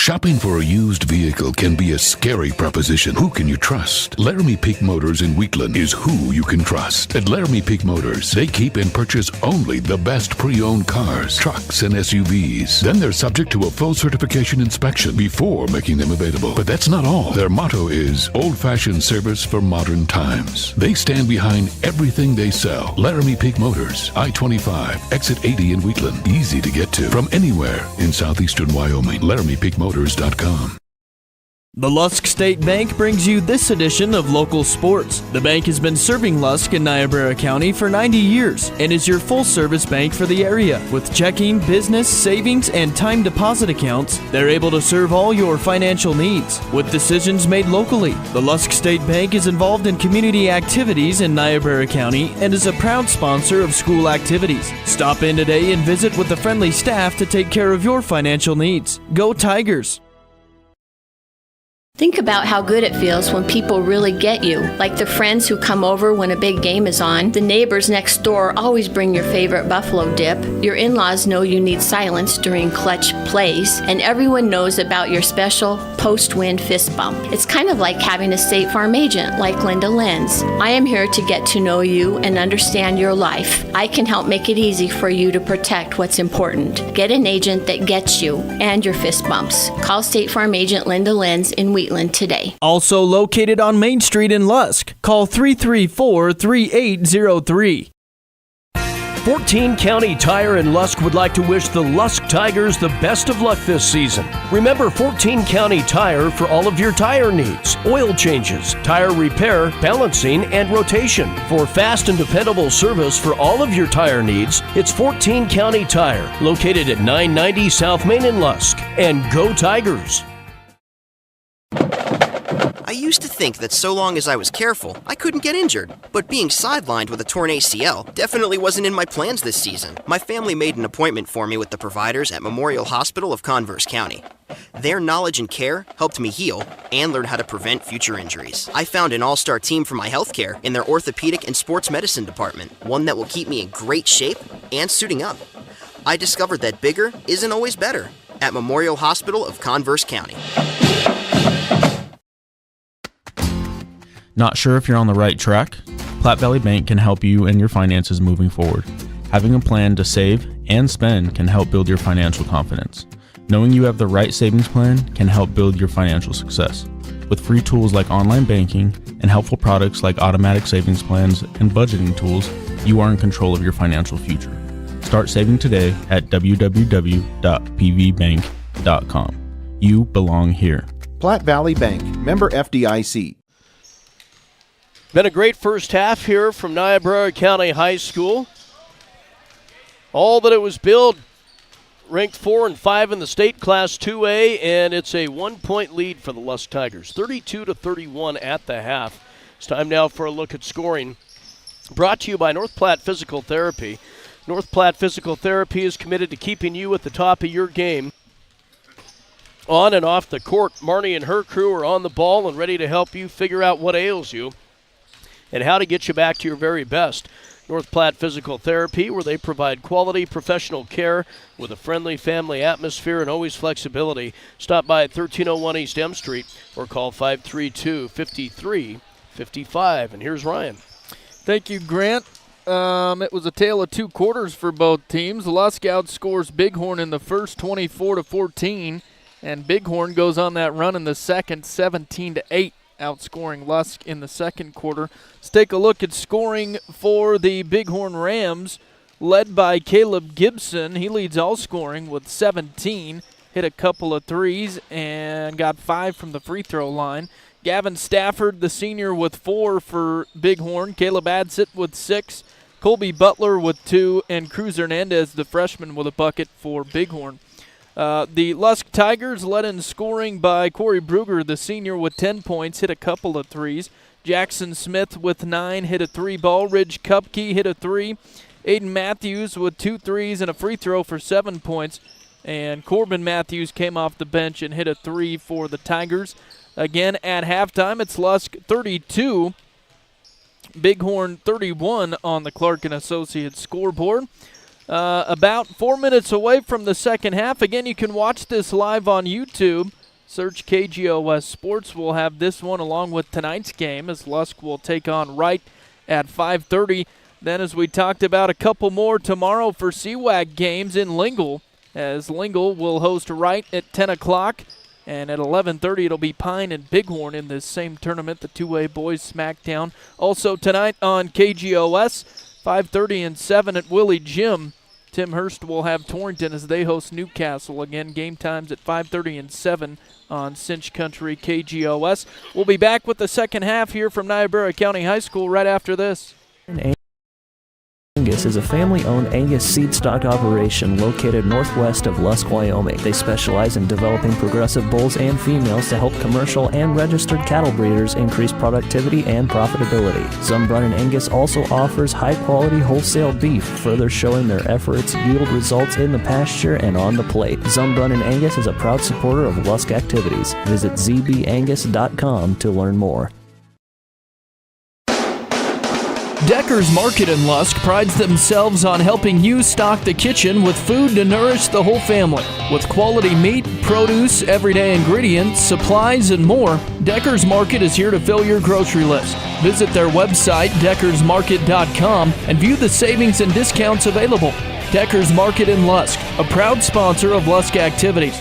Speaker 12: Shopping for a used vehicle can be a scary proposition. Who can you trust? Laramie Peak Motors in Wheatland is who you can trust. At Laramie Peak Motors, they keep and purchase only the best pre-owned cars, trucks, and SUVs. Then they're subject to a full certification inspection before making them available. But that's not all. Their motto is old-fashioned service for modern times. They stand behind everything they sell. Laramie Peak Motors, I-25, exit 80 in Wheatland. Easy to get to from anywhere in southeastern Wyoming. LaramiePeakMotors.com.
Speaker 2: The Lusk State Bank brings you this edition of Local Sports. The bank has been serving Lusk in Niobrara County for 90 years and is your full-service bank for the area. With checking, business, savings, and time deposit accounts, they're able to serve all your financial needs. With decisions made locally, the Lusk State Bank is involved in community activities in Niobrara County and is a proud sponsor of school activities. Stop in today and visit with the friendly staff to take care of your financial needs. Go Tigers!
Speaker 5: Think about how good it feels when people really get you, like the friends who come over when a big game is on, the neighbors next door always bring your favorite buffalo dip, your in-laws know you need silence during clutch plays, and everyone knows about your special post-win fist bump. It's kind of like having a State Farm agent like Linda Lenz. I am here to get to know you and understand your life. I can help make it easy for you to protect what's important. Get an agent that gets you and your fist bumps. Call State Farm agent Linda Lenz in Wheatland today.
Speaker 2: Also located on Main Street in Lusk. Call 334-3803.
Speaker 1: 14 County Tire in Lusk would like to wish the Lusk Tigers the best of luck this season. Remember 14 County Tire for all of your tire needs, oil changes, tire repair, balancing, and rotation. For fast and dependable service for all of your tire needs, it's 14 County Tire, located at 990 South Main in Lusk. And go Tigers!
Speaker 13: I used to think that so long as I was careful, I couldn't get injured. But being sidelined with a torn ACL definitely wasn't in my plans this season. My family made an appointment for me with the providers at Memorial Hospital of Converse County. Their knowledge and care helped me heal and learn how to prevent future injuries. I found an all-star team for my health care in their orthopedic and sports medicine department, one that will keep me in great shape and suiting up. I discovered that bigger isn't always better at Memorial Hospital of Converse County.
Speaker 14: Not sure if you're on the right track? Platte Valley Bank can help you and your finances moving forward. Having a plan to save and spend can help build your financial confidence. Knowing you have the right savings plan can help build your financial success. With free tools like online banking and helpful products like automatic savings plans and budgeting tools, you are in control of your financial future. Start saving today at www.pvbank.com. You belong here.
Speaker 15: Platte Valley Bank, member FDIC.
Speaker 1: Been a great first half here from Niobrara County High School. All that it was billed, ranked 4 and 5 in the state Class 2A, and it's a 1-point lead for the Lusk Tigers, 32-31 at the half. It's time now for a look at scoring. Brought to you by North Platte Physical Therapy. North Platte Physical Therapy is committed to keeping you at the top of your game. On and off the court, Marnie and her crew are on the ball and ready to help you figure out what ails you and how to get you back to your very best. North Platte Physical Therapy, where they provide quality professional care with a friendly family atmosphere and always flexibility. Stop by at 1301 East M Street or call 532-5355. And here's Ryan.
Speaker 2: Thank you, Grant. It was a tale of two quarters for both teams. Lusk outscores Bighorn in the first 24-14, and Bighorn goes on that run in the second 17-8. Outscoring Lusk in the second quarter. Let's take a look at scoring for the Bighorn Rams, led by Caleb Gibson. He leads all scoring with 17, hit a couple of threes, and got 5 from the free throw line. Gavin Stafford, the senior, with 4 for Bighorn. Caleb Adsit with 6. Colby Butler with 2, and Cruz Hernandez, the freshman, with a bucket for Bighorn. The Lusk Tigers led in scoring by Corey Bruger, the senior, with 10 points, hit a couple of threes. Jackson Smith with 9, hit a 3 ball. Ridge Kupke hit a 3. Aiden Matthews with 2 threes and a free throw for 7 points. And Corbin Matthews came off the bench and hit a 3 for the Tigers. Again, at halftime, it's Lusk 32, Bighorn 31 on the Clark & Associates scoreboard. about 4 minutes away from the second half. Again, you can watch this live on YouTube. Search KGOS Sports. We'll have this one along with tonight's game as Lusk will take on Wright at 5:30. Then, as we talked about, a couple more tomorrow for CWAC games in Lingle, as Lingle will host Wright at 10 o'clock. And at 11:30, it'll be Pine and Bighorn in this same tournament, the 2A boys smackdown. Also tonight on KGOS, 5:30 and 7 at Willie Gym. Tim Hurst will have Torrington as they host Newcastle. Again, game times at 5:30 and 7 on Cinch Country KGOS. We'll be back with the second half here from Niobrara County High School right after this.
Speaker 16: Angus is a family-owned Angus seed stock operation located northwest of Lusk, Wyoming. They specialize in developing progressive bulls and females to help commercial and registered cattle breeders increase productivity and profitability. Zumbrunn and Angus also offers high-quality wholesale beef, further showing their efforts yield results in the pasture and on the plate. Zumbrunn and Angus is a proud supporter of Lusk activities. Visit zbangus.com to learn more.
Speaker 2: Decker's Market in Lusk prides themselves on helping you stock the kitchen with food to nourish the whole family. With quality meat, produce, everyday ingredients, supplies, and more, Decker's Market is here to fill your grocery list. Visit their website, deckersmarket.com, and view the savings and discounts available. Decker's Market in Lusk, a proud sponsor of Lusk activities.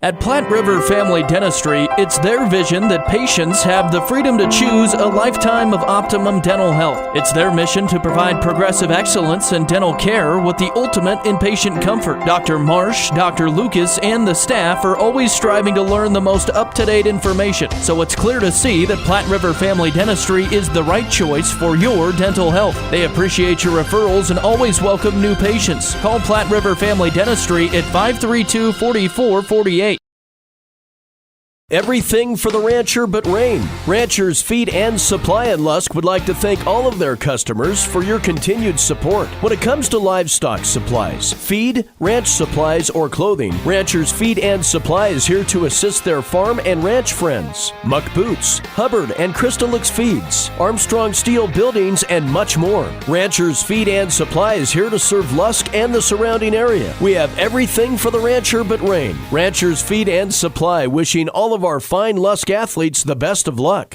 Speaker 2: At Platte River Family Dentistry, it's their vision that patients have the freedom to choose a lifetime of optimum dental health. It's their mission to provide progressive excellence in dental care with the ultimate in patient comfort. Dr. Marsh, Dr. Lucas, and the staff are always striving to learn the most up-to-date information, so it's clear to see that Platte River Family Dentistry is the right choice for your dental health. They appreciate your referrals and always welcome new patients. Call Platte River Family Dentistry at 532-4448.
Speaker 1: Everything for the rancher but rain. Ranchers Feed and Supply in Lusk would like to thank all of their customers for your continued support. When it comes to livestock supplies, feed, ranch supplies, or clothing, Ranchers Feed and Supply is here to assist their farm and ranch friends. Muck Boots, Hubbard and Crystalix Feeds, Armstrong Steel Buildings, and much more. Ranchers Feed and Supply is here to serve Lusk and the surrounding area. We have everything for the rancher but rain. Ranchers Feed and Supply, wishing all of our fine Lusk athletes the best of luck.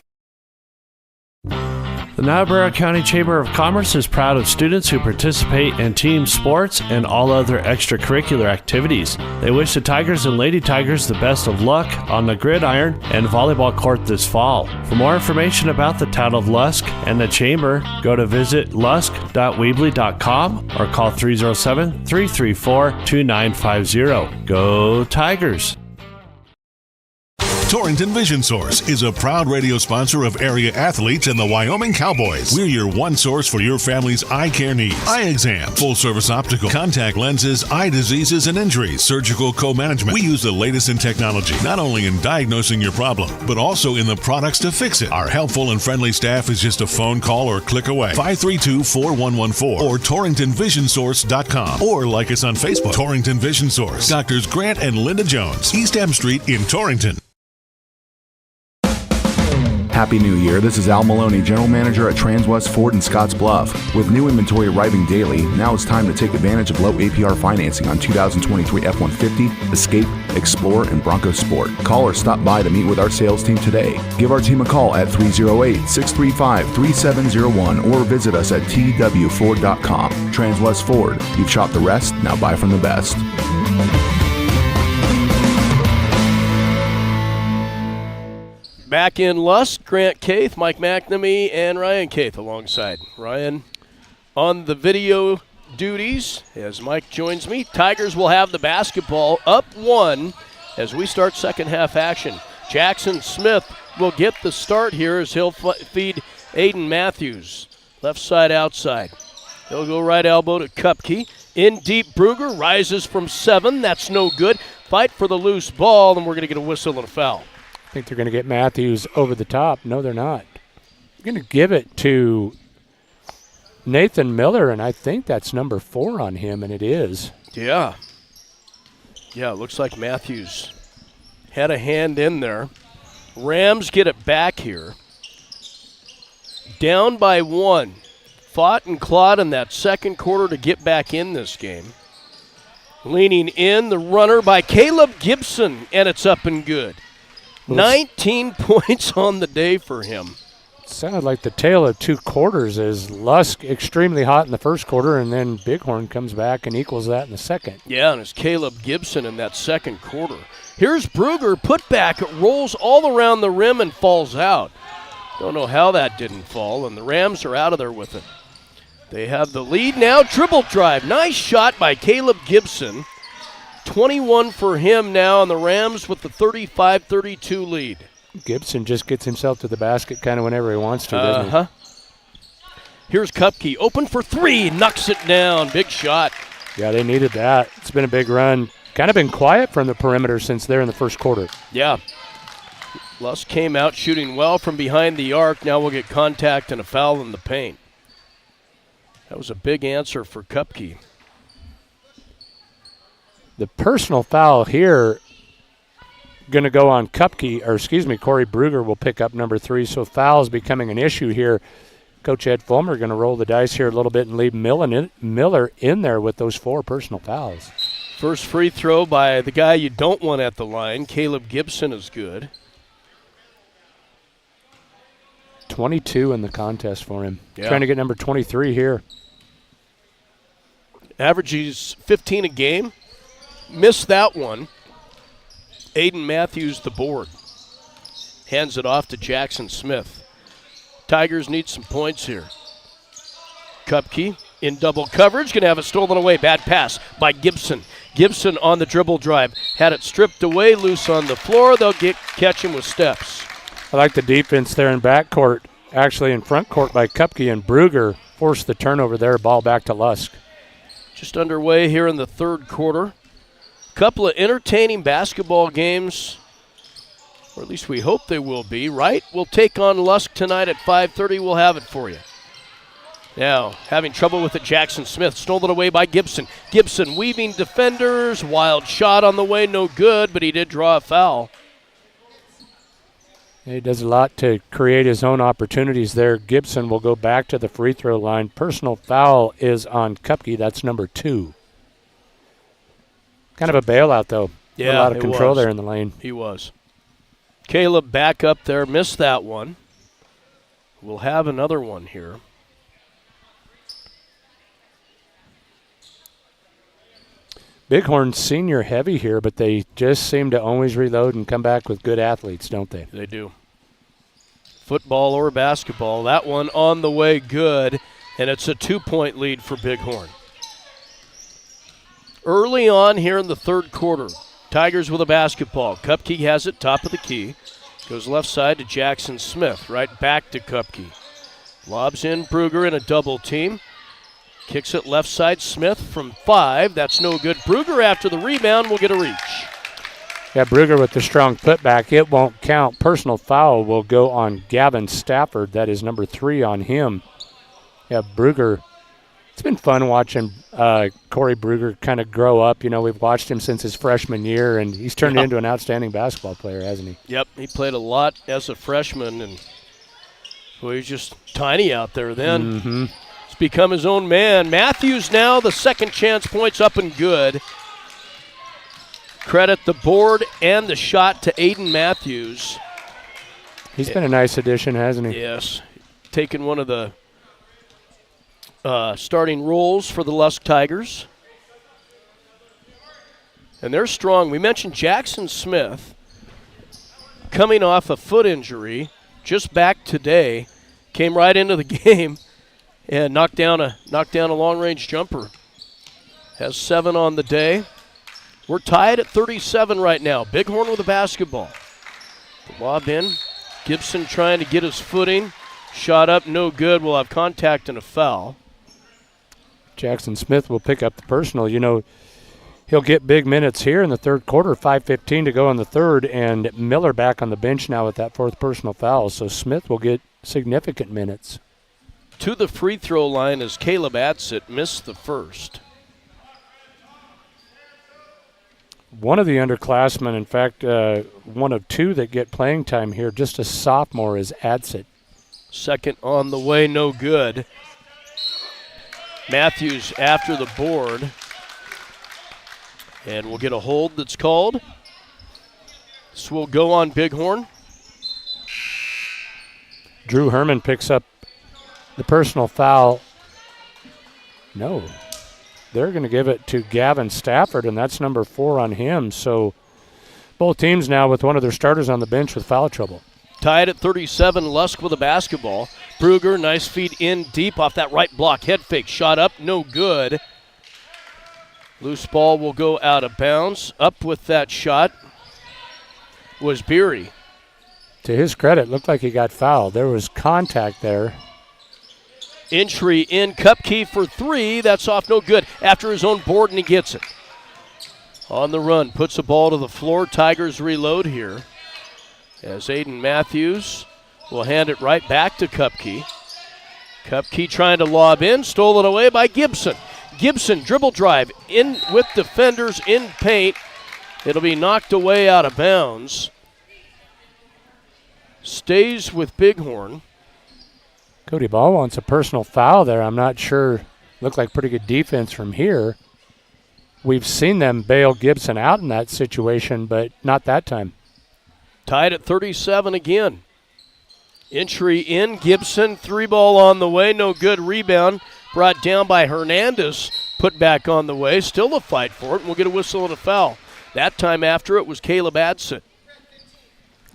Speaker 8: The Niobrara County Chamber of Commerce is proud of students who participate in team sports and all other extracurricular activities. They wish the Tigers and Lady Tigers the best of luck on the gridiron and volleyball court this fall. For more information about the town of Lusk and the Chamber, go to visit lusk.weebly.com or call 307-334-2950. Go Tigers!
Speaker 17: Torrington Vision Source is a proud radio sponsor of area athletes and the Wyoming Cowboys. We're your one source for your family's eye care needs. Eye exam, full service optical, contact lenses, eye diseases and injuries, surgical co-management. We use the latest in technology, not only in diagnosing your problem, but also in the products to fix it. Our helpful and friendly staff is just a phone call or click away. 532-4114 or torringtonvisionsource.com or like us on Facebook. Torrington Vision Source. Doctors Grant and Linda Jones, East M Street in Torrington.
Speaker 18: Happy New Year. This is Al Maloney, General Manager at Transwest Ford in Scotts Bluff. With new inventory arriving daily, now it's time to take advantage of low APR financing on 2023 F-150, Escape, Explorer, and Bronco Sport. Call or stop by to meet with our sales team today. Give our team a call at 308-635-3701 or visit us at twford.com. Transwest Ford. You've shopped the rest, now buy from the best.
Speaker 1: Back in Lusk, Grant Kaith, Mike McNamee, and Ryan Kaith alongside. Ryan on the video duties as Mike joins me. Tigers will have the basketball up 1 as we start second half action. Jackson Smith will get the start here as he'll feed Aiden Matthews. Left side outside. He'll go right elbow to Kupke. In deep, Bruger rises from 7. That's no good. Fight for the loose ball, and we're going to get a whistle and a foul.
Speaker 19: I think they're going to get Matthews over the top. No, they're not. They're going to give it to Nathan Miller, and I think that's number 4 on him, and it is.
Speaker 1: Yeah. Yeah, it looks like Matthews had a hand in there. Rams get it back here. Down by 1. fought and clawed in that second quarter to get back in this game. Leaning in, the runner by Caleb Gibson, and it's up and good. 19 points on the day for him.
Speaker 19: Sounded like the tale of two quarters as Lusk extremely hot in the first quarter, and then Bighorn comes back and equals that in the second.
Speaker 1: Yeah, and it's Caleb Gibson in that second quarter. Here's Bruger, put back. It rolls all around the rim and falls out. Don't know how that didn't fall, and the Rams are out of there with it. They have the lead now. Dribble drive. Nice shot by Caleb Gibson. 21 for him now, and the Rams with the 35-32 lead.
Speaker 19: Gibson just gets himself to the basket kind of whenever he wants to, doesn't he?
Speaker 1: Here's Kupke. Open for three. Knocks it down. Big shot.
Speaker 19: Yeah, they needed that. It's been a big run. Kind of been quiet from the perimeter since there in the first quarter.
Speaker 1: Yeah. Lusk came out shooting well from behind the arc. Now we'll get contact and a foul in the paint. That was a big answer for Kupke.
Speaker 19: The personal foul here going to go on Corey Bruger will pick up number 3, so fouls becoming an issue here. Coach Ed Fulmer going to roll the dice here a little bit and leave Miller in there with those 4 personal fouls.
Speaker 1: First free throw by the guy you don't want at the line. Caleb Gibson is good.
Speaker 19: 22 in the contest for him.
Speaker 1: Yeah.
Speaker 19: Trying to get number 23 here.
Speaker 1: Averages 15 a game. Missed that one. Aiden Matthews the board. Hands it off to Jackson Smith. Tigers need some points here. Kupke in double coverage. Going to have it stolen away. Bad pass by Gibson. Gibson on the dribble drive. Had it stripped away, loose on the floor. They'll catch him with steps.
Speaker 19: I like the defense there in backcourt. Actually in front court by Kupke, and Bruger forced the turnover there. Ball back to Lusk.
Speaker 1: Just underway here in the third quarter. Couple of entertaining basketball games, or at least we hope they will be, right? We'll take on Lusk tonight at 5:30. We'll have it for you. Now, having trouble with it, Jackson Smith. Stolen away by Gibson. Gibson weaving defenders. Wild shot on the way, no good, but he did draw a foul.
Speaker 19: He does a lot to create his own opportunities there. Gibson will go back to the free throw line. Personal foul is on Kupke. That's number 2. Kind of a bailout, though.
Speaker 1: Yeah,
Speaker 19: a lot of control there in the lane.
Speaker 1: He was. Caleb back up there, missed that one. We'll have another one here.
Speaker 19: Bighorn's senior heavy here, but they just seem to always reload and come back with good athletes, don't they?
Speaker 1: They do. Football or basketball. That one on the way good, and it's a 2-point lead for Bighorn. Early on here in the third quarter, Tigers with a basketball. Kupke has it, top of the key. Goes left side to Jackson Smith, right back to Kupke. Lobs in Bruger in a double team. Kicks it left side, Smith from 5. That's no good. Bruger after the rebound will get a reach.
Speaker 19: Yeah, Bruger with the strong putback. It won't count. Personal foul will go on Gavin Stafford. That is number 3 on him. Yeah, Bruger. It's been fun watching Corey Bruger kind of grow up. You know, we've watched him since his freshman year, and he's turned into an outstanding basketball player, hasn't he?
Speaker 1: Yep, he played a lot as a freshman, and well, he's just tiny out there then.
Speaker 19: Mm-hmm.
Speaker 1: He's become his own man. Matthews now, the second chance points up and good. Credit the board and the shot to Aiden Matthews.
Speaker 19: He's been a nice addition, hasn't he?
Speaker 1: Yes, taken one of the starting roles for the Lusk Tigers. And they're strong. We mentioned Jackson Smith coming off a foot injury, just back today, came right into the game and knocked down a long-range jumper. Has 7 on the day. We're tied at 37 right now. Bighorn with a basketball. The lob in. Gibson trying to get his footing. Shot up, no good. We'll have contact and a foul.
Speaker 19: Jackson Smith will pick up the personal. You know, he'll get big minutes here in the third quarter, 5:15 to go in the third, and Miller back on the bench now with that 4th personal foul. So Smith will get significant minutes.
Speaker 1: To the free throw line as Caleb Adsett missed the first.
Speaker 19: One of the underclassmen, in fact, one of 2 that get playing time here, just a sophomore, is Adsett.
Speaker 1: Second on the way, no good. Matthews after the board. And we'll get a hold that's called. This will go on Bighorn.
Speaker 19: Drew Herman picks up the personal foul. No. They're going to give it to Gavin Stafford, and that's number 4 on him. So both teams now with one of their starters on the bench with foul trouble.
Speaker 1: Tied at 37, Lusk with a basketball. Bruger, nice feed in deep off that right block. Head fake, shot up, no good. Loose ball will go out of bounds. Up with that shot was Beery.
Speaker 19: To his credit, looked like he got fouled. There was contact there.
Speaker 1: Entry in, Kupke for 3. That's off, no good. After his own board, and he gets it. On the run, puts the ball to the floor. Tigers reload here. As Aiden Matthews will hand it right back to Kupke. Kupke trying to lob in, stolen away by Gibson. Gibson dribble drive in with defenders in paint. It'll be knocked away out of bounds. Stays with Bighorn.
Speaker 19: Cody Ball wants a personal foul there. I'm not sure. Looked like pretty good defense from here. We've seen them bail Gibson out in that situation, but not that time.
Speaker 1: Tied at 37 again. Entry in, Gibson, 3 ball on the way, no good. Rebound brought down by Hernandez, put back on the way. Still a fight for it, and we'll get a whistle and a foul. That time after it was Caleb Adson.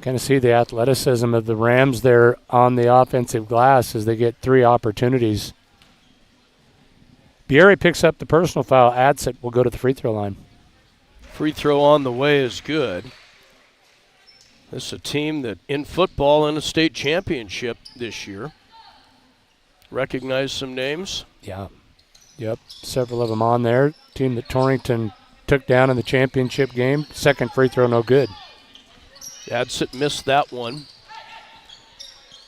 Speaker 19: Kind of see the athleticism of the Rams there on the offensive glass as they get 3 opportunities. Bieri picks up the personal foul. Adsit will go to the free throw line.
Speaker 1: Free throw on the way is good. This is a team that in football in a state championship this year. Recognize some names?
Speaker 19: Yeah. Yep, several of them on there. Team that Torrington took down in the championship game. Second free throw, no good.
Speaker 1: Adsit missed that one.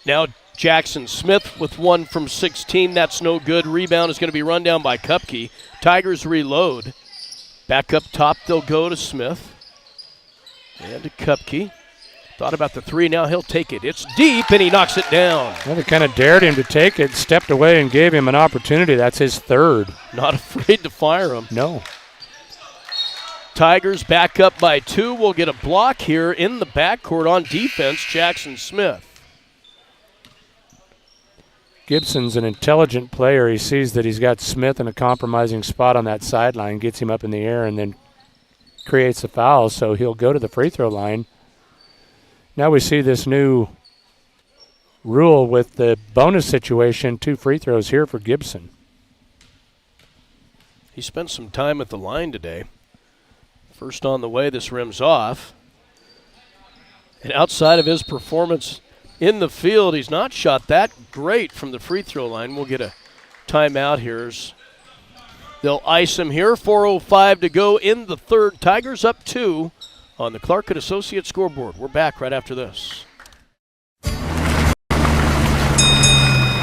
Speaker 1: Now Jackson Smith with 1 from 16. That's no good. Rebound is going to be run down by Kupke. Tigers reload. Back up top, they'll go to Smith. And to Kupke. Thought about the 3, now he'll take it. It's deep, and he knocks it down.
Speaker 19: Well, they kind of dared him to take it, stepped away and gave him an opportunity. That's his 3rd.
Speaker 1: Not afraid to fire him.
Speaker 19: No.
Speaker 1: Tigers back up by 2. We'll get a block here in the backcourt on defense, Jackson Smith.
Speaker 19: Gibson's an intelligent player. He sees that he's got Smith in a compromising spot on that sideline, gets him up in the air, and then creates a foul, so he'll go to the free throw line. Now we see this new rule with the bonus situation, 2 free throws here for Gibson.
Speaker 1: He spent some time at the line today. First on the way, this rims off. And outside of his performance in the field, he's not shot that great from the free throw line. We'll get a timeout here. They'll ice him here. 4:05 to go in the third. Tigers up 2 on the Clark & Associates scoreboard. We're back right after this.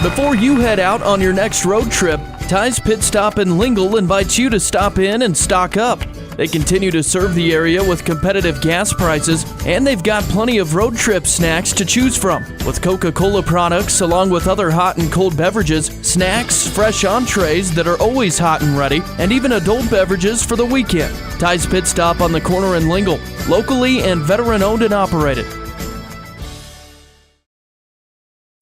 Speaker 20: Before you head out on your next road trip, Ty's Pit Stop in Lingle invites you to stop in and stock up. They continue to serve the area with competitive gas prices, and they've got plenty of road trip snacks to choose from. With Coca-Cola products, along with other hot and cold beverages, snacks, fresh entrees that are always hot and ready, and even adult beverages for the weekend. Ty's Pit Stop on the corner in Lingle, locally and veteran-owned and operated.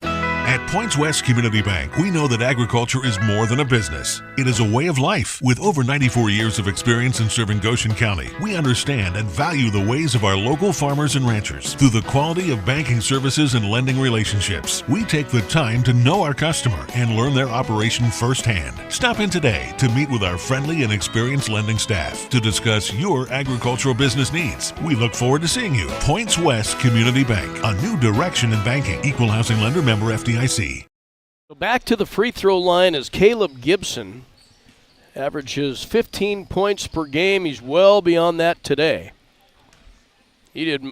Speaker 17: At Points West Community Bank, we know that agriculture is more than a business. It is a way of life. With over 94 years of experience in serving Goshen County, we understand and value the ways of our local farmers and ranchers. Through the quality of banking services and lending relationships, we take the time to know our customer and learn their operation firsthand. Stop in today to meet with our friendly and experienced lending staff to discuss your agricultural business needs. We look forward to seeing you. Points West Community Bank, a new direction in banking. Equal housing lender, member FDIC.
Speaker 1: So back to the free throw line is Caleb Gibson. Averages 15 points per game. He's well beyond that today. He did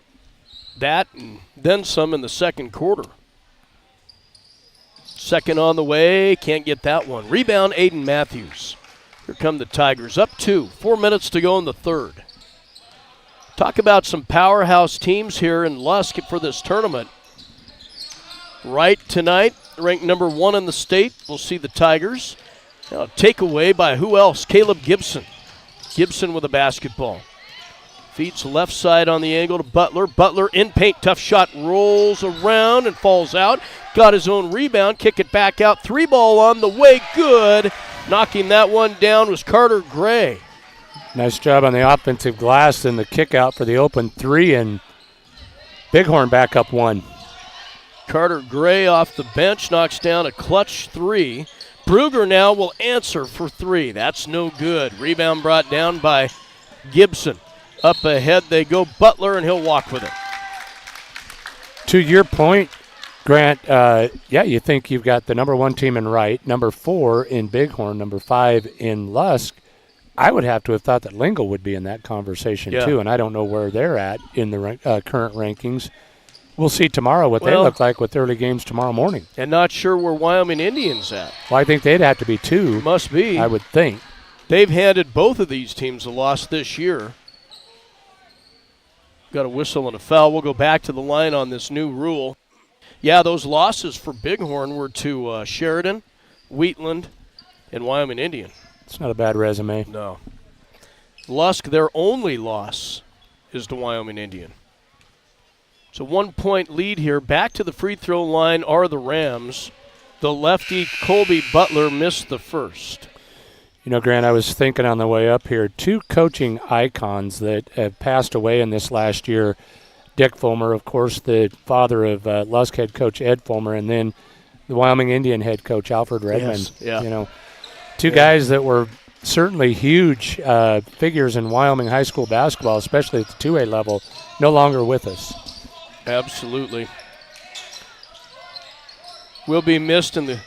Speaker 1: that and then some in the second quarter. Second on the way, can't get that one. Rebound, Aiden Matthews. Here come the Tigers, up 2. 4 minutes to go in the third. Talk about some powerhouse teams here in Lusk for this tournament. Right tonight, ranked number 1 in the state. We'll see the Tigers. Now, takeaway by who else? Caleb Gibson. Gibson with a basketball. Feeds left side on the angle to Butler. Butler in paint. Tough shot. Rolls around and falls out. Got his own rebound. Kick it back out. 3-ball on the way. Good. Knocking that one down was Carter Gray.
Speaker 19: Nice job on the offensive glass and the kick out for the open 3, and Bighorn back up 1.
Speaker 1: Carter Gray off the bench knocks down a clutch 3. Bruger now will answer for 3. That's no good. Rebound brought down by Gibson. Up ahead they go. Butler, and he'll walk with it.
Speaker 19: To your point, Grant, you think you've got the number 1 team in Wright, number 4 in Bighorn, number 5 in Lusk. I would have to have thought that Lingle would be in that conversation too, and I don't know where they're at in the current rankings. We'll see tomorrow what they look like with early games tomorrow morning.
Speaker 1: And not sure where Wyoming Indians at.
Speaker 19: Well, I think they'd have to be 2.
Speaker 1: Must be.
Speaker 19: I would think.
Speaker 1: They've handed both of these teams a loss this year. Got a whistle and a foul. We'll go back to the line on this new rule. Yeah, those losses for Bighorn were to Sheridan, Wheatland, and Wyoming Indian.
Speaker 19: It's not a bad resume.
Speaker 1: No. Lusk, their only loss is to Wyoming Indian. So 1-point lead here. Back to the free throw line are the Rams. The lefty, Colby Butler, missed the first.
Speaker 19: You know, Grant, I was thinking on the way up here, 2 coaching icons that have passed away in this last year. Dick Fulmer, of course, the father of Lusk head coach Ed Fulmer, and then the Wyoming Indian head coach Alfred Redmond.
Speaker 1: Yes, yeah.
Speaker 19: You know, 2 guys that were certainly huge figures in Wyoming high school basketball, especially at the 2A level, no longer with us.
Speaker 1: Absolutely. Will be missed in the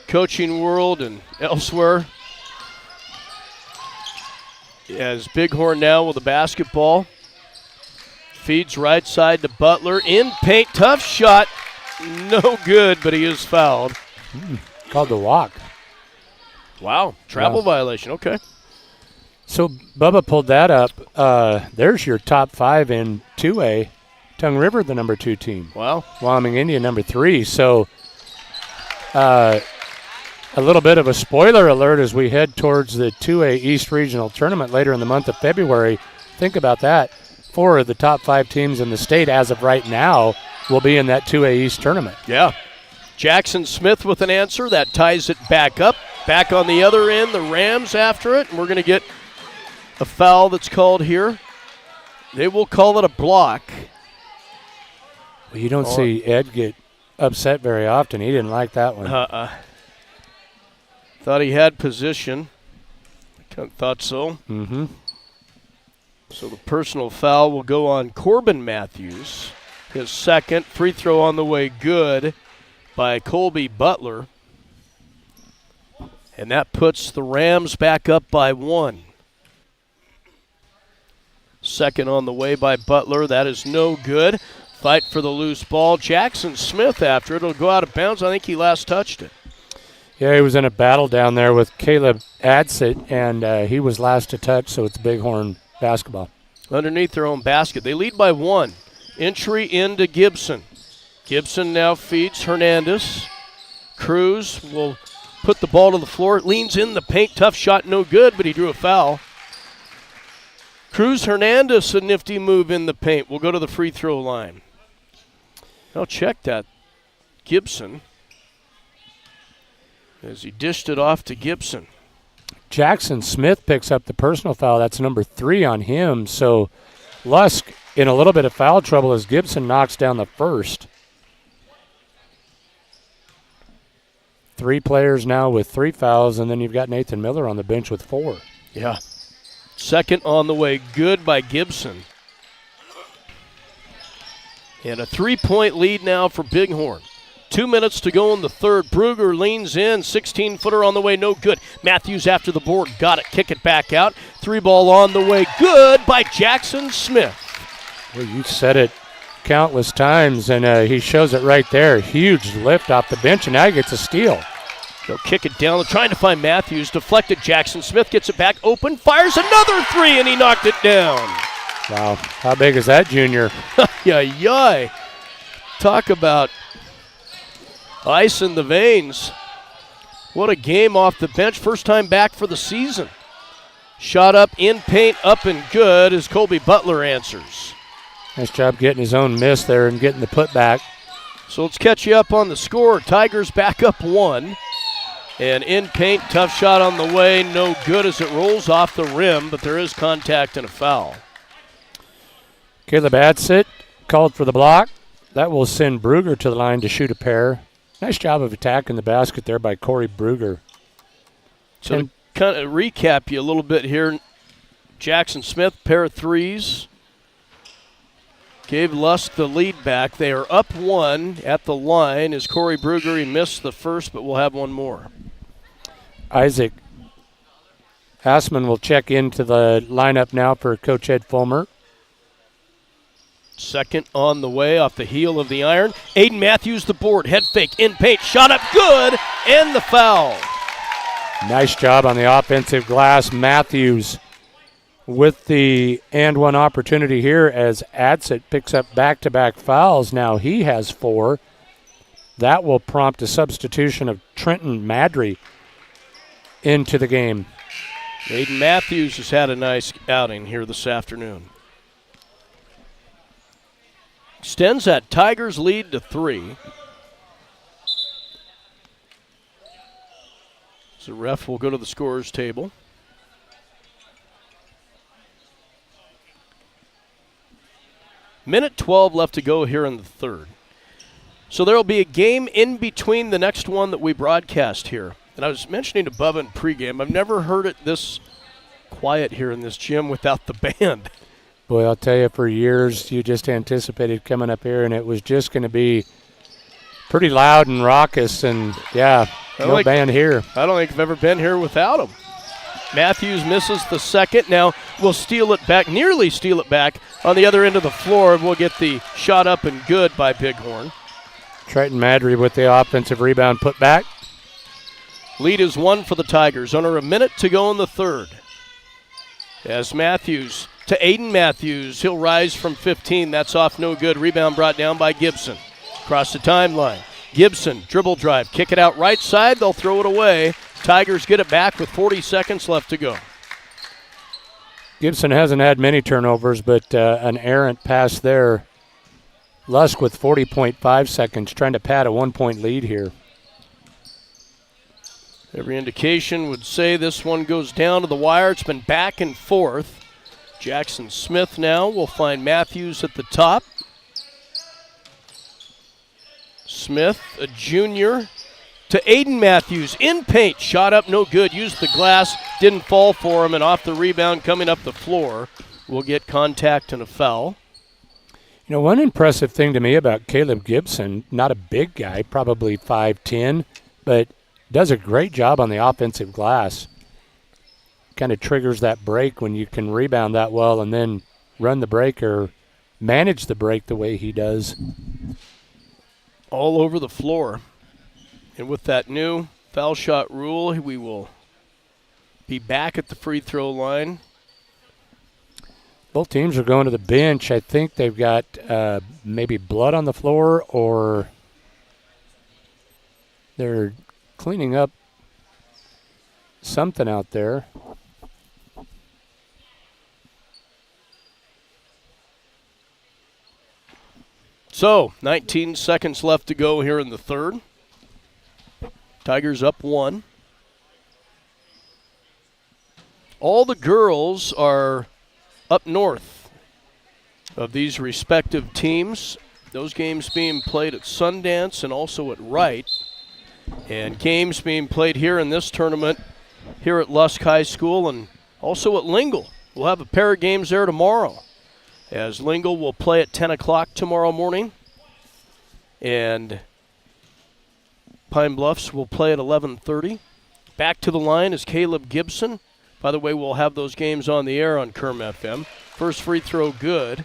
Speaker 1: coaching world and elsewhere. As Bighorn now with the basketball. Feeds right side to Butler. In paint, tough shot. No good, but he is fouled.
Speaker 19: Called the walk.
Speaker 1: Wow, travel violation, okay.
Speaker 19: So Bubba pulled that up. There's your top 5 in 2A. Tongue River, the number 2 team.
Speaker 1: Wow.
Speaker 19: Wyoming Indian, number 3. So a little bit of a spoiler alert as we head towards the 2A East Regional Tournament later in the month of February. Think about that. 4 of the top 5 teams in the state as of right now will be in that 2A East tournament.
Speaker 1: Yeah. Jackson Smith with an answer. That ties it back up. Back on the other end, the Rams after it. And we're going to get a foul that's called here. They will call it a block.
Speaker 19: Well, you don't see Ed get upset very often. He didn't like that one.
Speaker 1: Thought he had position. Thought so.
Speaker 19: Mm-hmm.
Speaker 1: So the personal foul will go on Corbin Matthews. His second. Free throw on the way, good by Colby Butler. And that puts the Rams back up by 1. Second on the way by Butler. That is no good. Fight for the loose ball. Jackson Smith after it. It'll go out of bounds. I think he last touched it.
Speaker 19: Yeah, he was in a battle down there with Caleb Adsit, and he was last to touch, so it's Bighorn basketball.
Speaker 1: Underneath their own basket. They lead by 1. Entry into Gibson. Gibson now feeds Hernandez. Cruz will put the ball to the floor. It leans in the paint. Tough shot, no good, but he drew a foul. Cruz Hernandez, a nifty move in the paint. We'll go to the free throw line. Now check that. Gibson. As he dished it off to Gibson.
Speaker 19: Jackson Smith picks up the personal foul. That's number 3 on him. So Lusk in a little bit of foul trouble as Gibson knocks down the first. 3 players now with 3 fouls, and then you've got Nathan Miller on the bench with 4.
Speaker 1: Yeah. Second on the way, good by Gibson. And a 3-point lead now for Bighorn. 2 minutes to go in the third. Bruger leans in, 16-footer on the way, no good. Matthews after the board, got it, kick it back out. 3-ball on the way, good by Jackson Smith.
Speaker 19: Well, you said it countless times, and he shows it right there. Huge lift off the bench, and now he gets a steal.
Speaker 1: They'll kick it down, trying to find Matthews, deflected. Jackson Smith gets it back, open, fires another 3, and he knocked it down.
Speaker 19: Wow, how big is that, junior?
Speaker 1: Yay. Talk about ice in the veins. What a game off the bench. First time back for the season. Shot up in paint, up and good as Colby Butler answers.
Speaker 19: Nice job getting his own miss there and getting the putback.
Speaker 1: So let's catch you up on the score. Tigers back up 1. And in paint, tough shot on the way. No good as it rolls off the rim, but there is contact and a foul.
Speaker 19: Caleb Adsit called for the block. That will send Bruger to the line to shoot a pair. Nice job of attacking the basket there by Corey Bruger.
Speaker 1: So to kind of recap you a little bit here, Jackson Smith, pair of threes. Gave Lusk the lead back. They are up 1 at the line as Corey Bruger, he missed the first, but we'll have one more.
Speaker 19: Isaac Assman will check into the lineup now for Coach Ed Fulmer.
Speaker 1: Second on the way off the heel of the iron. Aiden Matthews the board, head fake, in paint, shot up good, and the foul.
Speaker 19: Nice job on the offensive glass. Matthews with the and one opportunity here as Adsit picks up back-to-back fouls. Now he has 4. That will prompt a substitution of Trenton Madry into the game.
Speaker 1: Aiden Matthews has had a nice outing here this afternoon. Extends that Tigers lead to 3. So ref will go to the scorer's table. Minute 12 left to go here in the third. So there will be a game in between the next one that we broadcast here. And I was mentioning to Bubba in pregame, I've never heard it this quiet here in this gym without the band.
Speaker 19: Boy, I'll tell you, for years you just anticipated coming up here, and it was just going to be pretty loud and raucous, and no band here.
Speaker 1: I don't think I've ever been here without him. Matthews misses the second. Now we'll steal it back, nearly steal it back on the other end of the floor. We'll get the shot up and good by Bighorn.
Speaker 19: Trenton Madry with the offensive rebound put back.
Speaker 1: Lead is 1 for the Tigers. Under a minute to go in the third. As Matthews to Aiden Matthews. He'll rise from 15. That's off no good. Rebound brought down by Gibson. Across the timeline. Gibson, dribble drive. Kick it out right side. They'll throw it away. Tigers get it back with 40 seconds left to go.
Speaker 19: Gibson hasn't had many turnovers, but an errant pass there. Lusk with 40.5 seconds, trying to pad a 1-point lead here.
Speaker 1: Every indication would say this one goes down to the wire. It's been back and forth. Jackson Smith now will find Matthews at the top. Smith, a junior, to Aiden Matthews in paint. Shot up, no good. Used the glass, didn't fall for him, and off the rebound coming up the floor will get contact and a foul.
Speaker 19: You know, one impressive thing to me about Caleb Gibson, not a big guy, probably 5'10", but does a great job on the offensive glass. Kind of triggers that break when you can rebound that well and then run the break or manage the break the way he does.
Speaker 1: All over the floor. And with that new foul shot rule, we will be back at the free throw line.
Speaker 19: Both teams are going to the bench. I think they've got maybe blood on the floor, or they're cleaning up something out there.
Speaker 1: So, 19 seconds left to go here in the third. Tigers up 1. All the girls are up north of these respective teams. Those games being played at Sundance and also at Wright. And games being played here in this tournament here at Lusk High School and also at Lingle. We'll have a pair of games there tomorrow, as Lingle will play at 10 o'clock tomorrow morning. And Pine Bluffs will play at 11:30. Back to the line is Caleb Gibson. By the way, we'll have those games on the air on Kerm FM. First free throw good.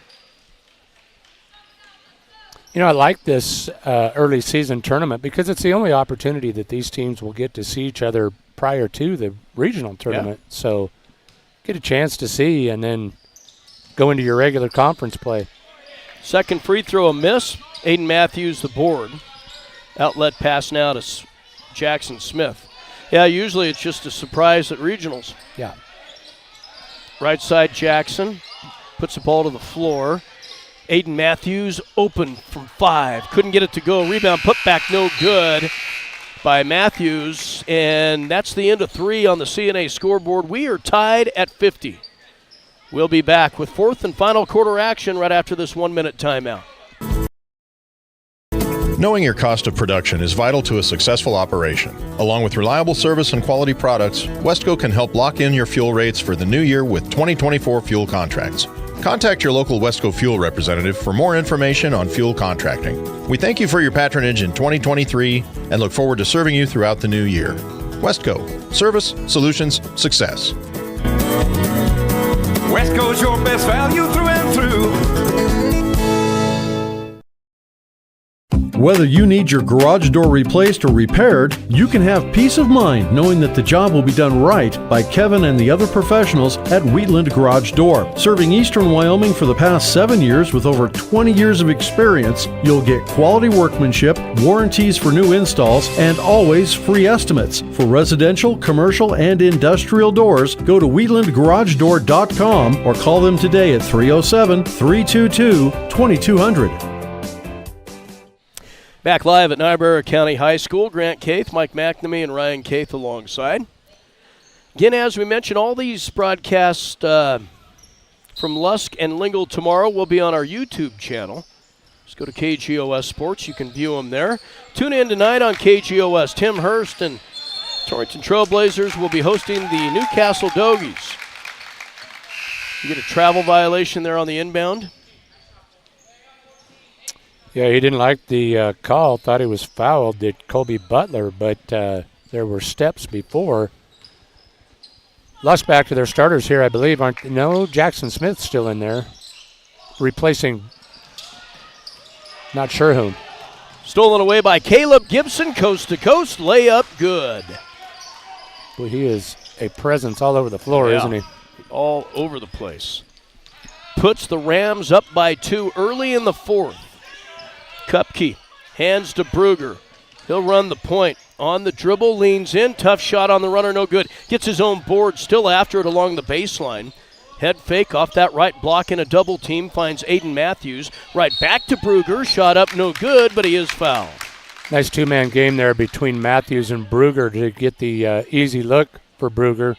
Speaker 19: You know, I like this early season tournament because it's the only opportunity that these teams will get to see each other prior to the regional tournament. Yeah. So get a chance to see and then go into your regular conference play.
Speaker 1: Second free throw a miss. Aiden Matthews the board. Outlet pass now to Jackson Smith. Yeah, usually it's just a surprise at regionals.
Speaker 19: Yeah.
Speaker 1: Right side, Jackson puts the ball to the floor. Aiden Matthews open from 5. Couldn't get it to go. Rebound put back no good by Matthews. And that's the end of 3 on the CNA scoreboard. We are tied at 50. We'll be back with 4th and final quarter action right after this 1-minute timeout.
Speaker 21: Knowing your cost of production is vital to a successful operation. Along with reliable service and quality products, Westco can help lock in your fuel rates for the new year with 2024 fuel contracts. Contact your local Westco fuel representative for more information on fuel contracting. We thank you for your patronage in 2023 and look forward to serving you throughout the new year. Westco. Service, solutions, success.
Speaker 22: Westco's your best value through and through.
Speaker 23: Whether you need your garage door replaced or repaired, you can have peace of mind knowing that the job will be done right by Kevin and the other professionals at Wheatland Garage Door. Serving Eastern Wyoming for the past 7 years with over 20 years of experience, you'll get quality workmanship, warranties for new installs, and always free estimates. For residential, commercial, and industrial doors, go to wheatlandgaragedoor.com or call them today at 307-322-2200.
Speaker 1: Back live at Niobrara County High School. Grant Kaith, Mike McNamee, and Ryan Kaith alongside. Again, as we mentioned, all these broadcasts from Lusk and Lingle tomorrow will be on our YouTube channel. Just go to KGOS Sports. You can view them there. Tune in tonight on KGOS. Tim Hurst and Torrington Trailblazers will be hosting the Newcastle Dogies. You get a travel violation there on the inbound.
Speaker 19: Yeah, he didn't like the call, thought he was fouled, did Colby Butler, but there were steps before. Lusk back to their starters here, I believe. No, Jackson Smith's still in there, replacing not sure whom.
Speaker 1: Stolen away by Caleb Gibson, coast to coast, layup good.
Speaker 19: Well, he is a presence all over the floor, isn't he?
Speaker 1: All over the place. Puts the Rams up by 2 early in the 4th. Kupke hands to Bruger. He'll run the point. On the dribble, leans in. Tough shot on the runner, no good. Gets his own board, still after it along the baseline. Head fake off that right block in a double team. Finds Aiden Matthews. Right back to Bruger. Shot up, no good, but he is fouled.
Speaker 19: Nice two-man game there between Matthews and Bruger to get the easy look for Bruger.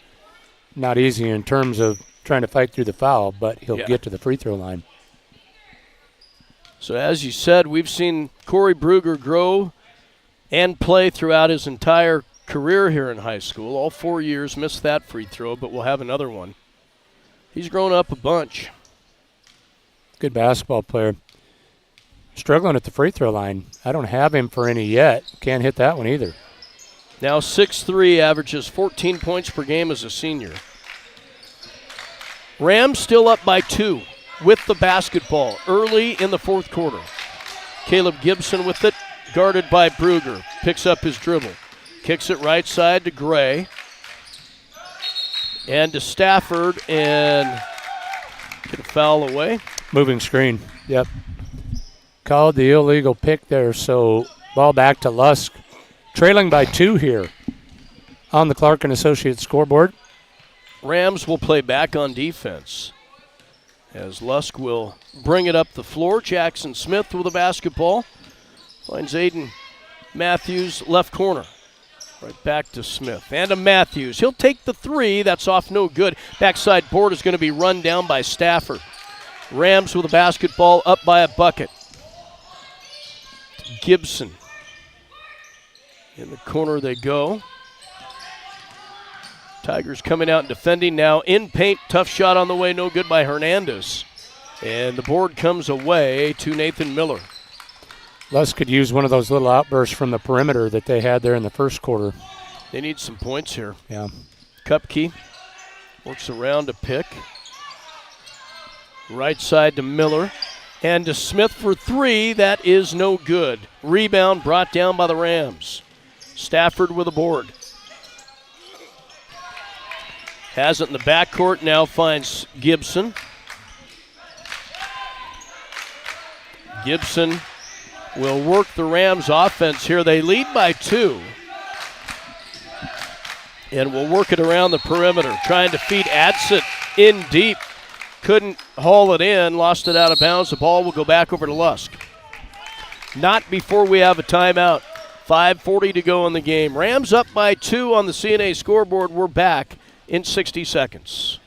Speaker 19: Not easy in terms of trying to fight through the foul, but he'll get to the free throw line.
Speaker 1: So as you said, we've seen Corey Bruger grow and play throughout his entire career here in high school. All 4 years, missed that free throw, but we'll have another one. He's grown up a bunch.
Speaker 19: Good basketball player. Struggling at the free throw line. I don't have him for any yet. Can't hit that one either.
Speaker 1: Now 6'3", averages 14 points per game as a senior. Rams still up by 2. With the basketball early in the 4th quarter. Caleb Gibson with it, guarded by Bruger. Picks up his dribble. Kicks it right side to Gray. And to Stafford, and get a foul away.
Speaker 19: Moving screen, yep. Called the illegal pick there, so ball back to Lusk. Trailing by 2 here on the Clark & Associates scoreboard.
Speaker 1: Rams will play back on defense, as Lusk will bring it up the floor. Jackson Smith with a basketball. Finds Aiden Matthews, left corner. Right back to Smith. And to Matthews. He'll take the 3. That's off no good. Backside board is going to be run down by Stafford. Rams with a basketball up by a bucket. Gibson. In the corner they go. Tigers coming out and defending now in paint. Tough shot on the way, no good by Hernandez. And the board comes away to Nathan Miller.
Speaker 19: Lusk could use one of those little outbursts from the perimeter that they had there in the first quarter.
Speaker 1: They need some points here.
Speaker 19: Yeah.
Speaker 1: Kupke works around a pick. Right side to Miller. And to Smith for 3. That is no good. Rebound brought down by the Rams. Stafford with a board. Has it in the backcourt, now finds Gibson. Gibson will work the Rams offense here. They lead by 2. And we'll work it around the perimeter, trying to feed Adsit in deep. Couldn't haul it in, lost it out of bounds. The ball will go back over to Lusk. Not before we have a timeout. 5:40 to go in the game. Rams up by 2 on the CNA scoreboard. We're back in 60 seconds.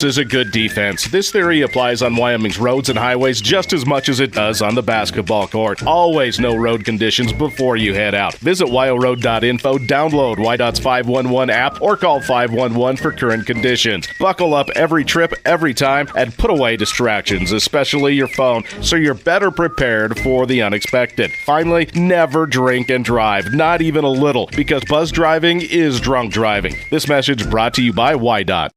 Speaker 3: Is a good defense. This theory applies on Wyoming's roads and highways just as much as it does on the basketball court. Always know road conditions before you head out. Visit wyoroad.info, download YDOT's 511 app, or call 511 for current conditions. Buckle up every trip, every time, and put away distractions, especially your phone, so you're better prepared for the unexpected. Finally, never drink and drive, not even a little, because buzz driving is drunk driving. This message brought to you by YDOT.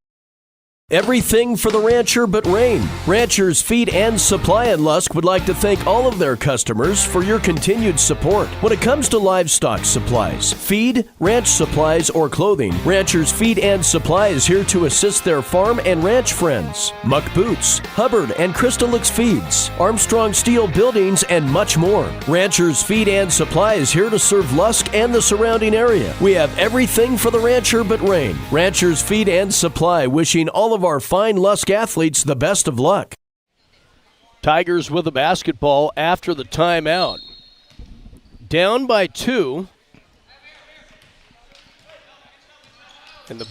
Speaker 20: Everything for the rancher but rain. Ranchers Feed and Supply in Lusk would like to thank all of their customers for your continued support. When it comes to livestock supplies, feed, ranch supplies, or clothing, Ranchers Feed and Supply is here to assist their farm and ranch friends. Muck Boots, Hubbard and Crystalix Feeds, Armstrong Steel Buildings, and much more. Ranchers Feed and Supply is here to serve Lusk and the surrounding area. We have everything for the rancher but rain. Ranchers Feed and Supply, wishing all of our fine Lusk athletes the best of luck.
Speaker 1: Tigers with the basketball after the timeout. Down by 2. And the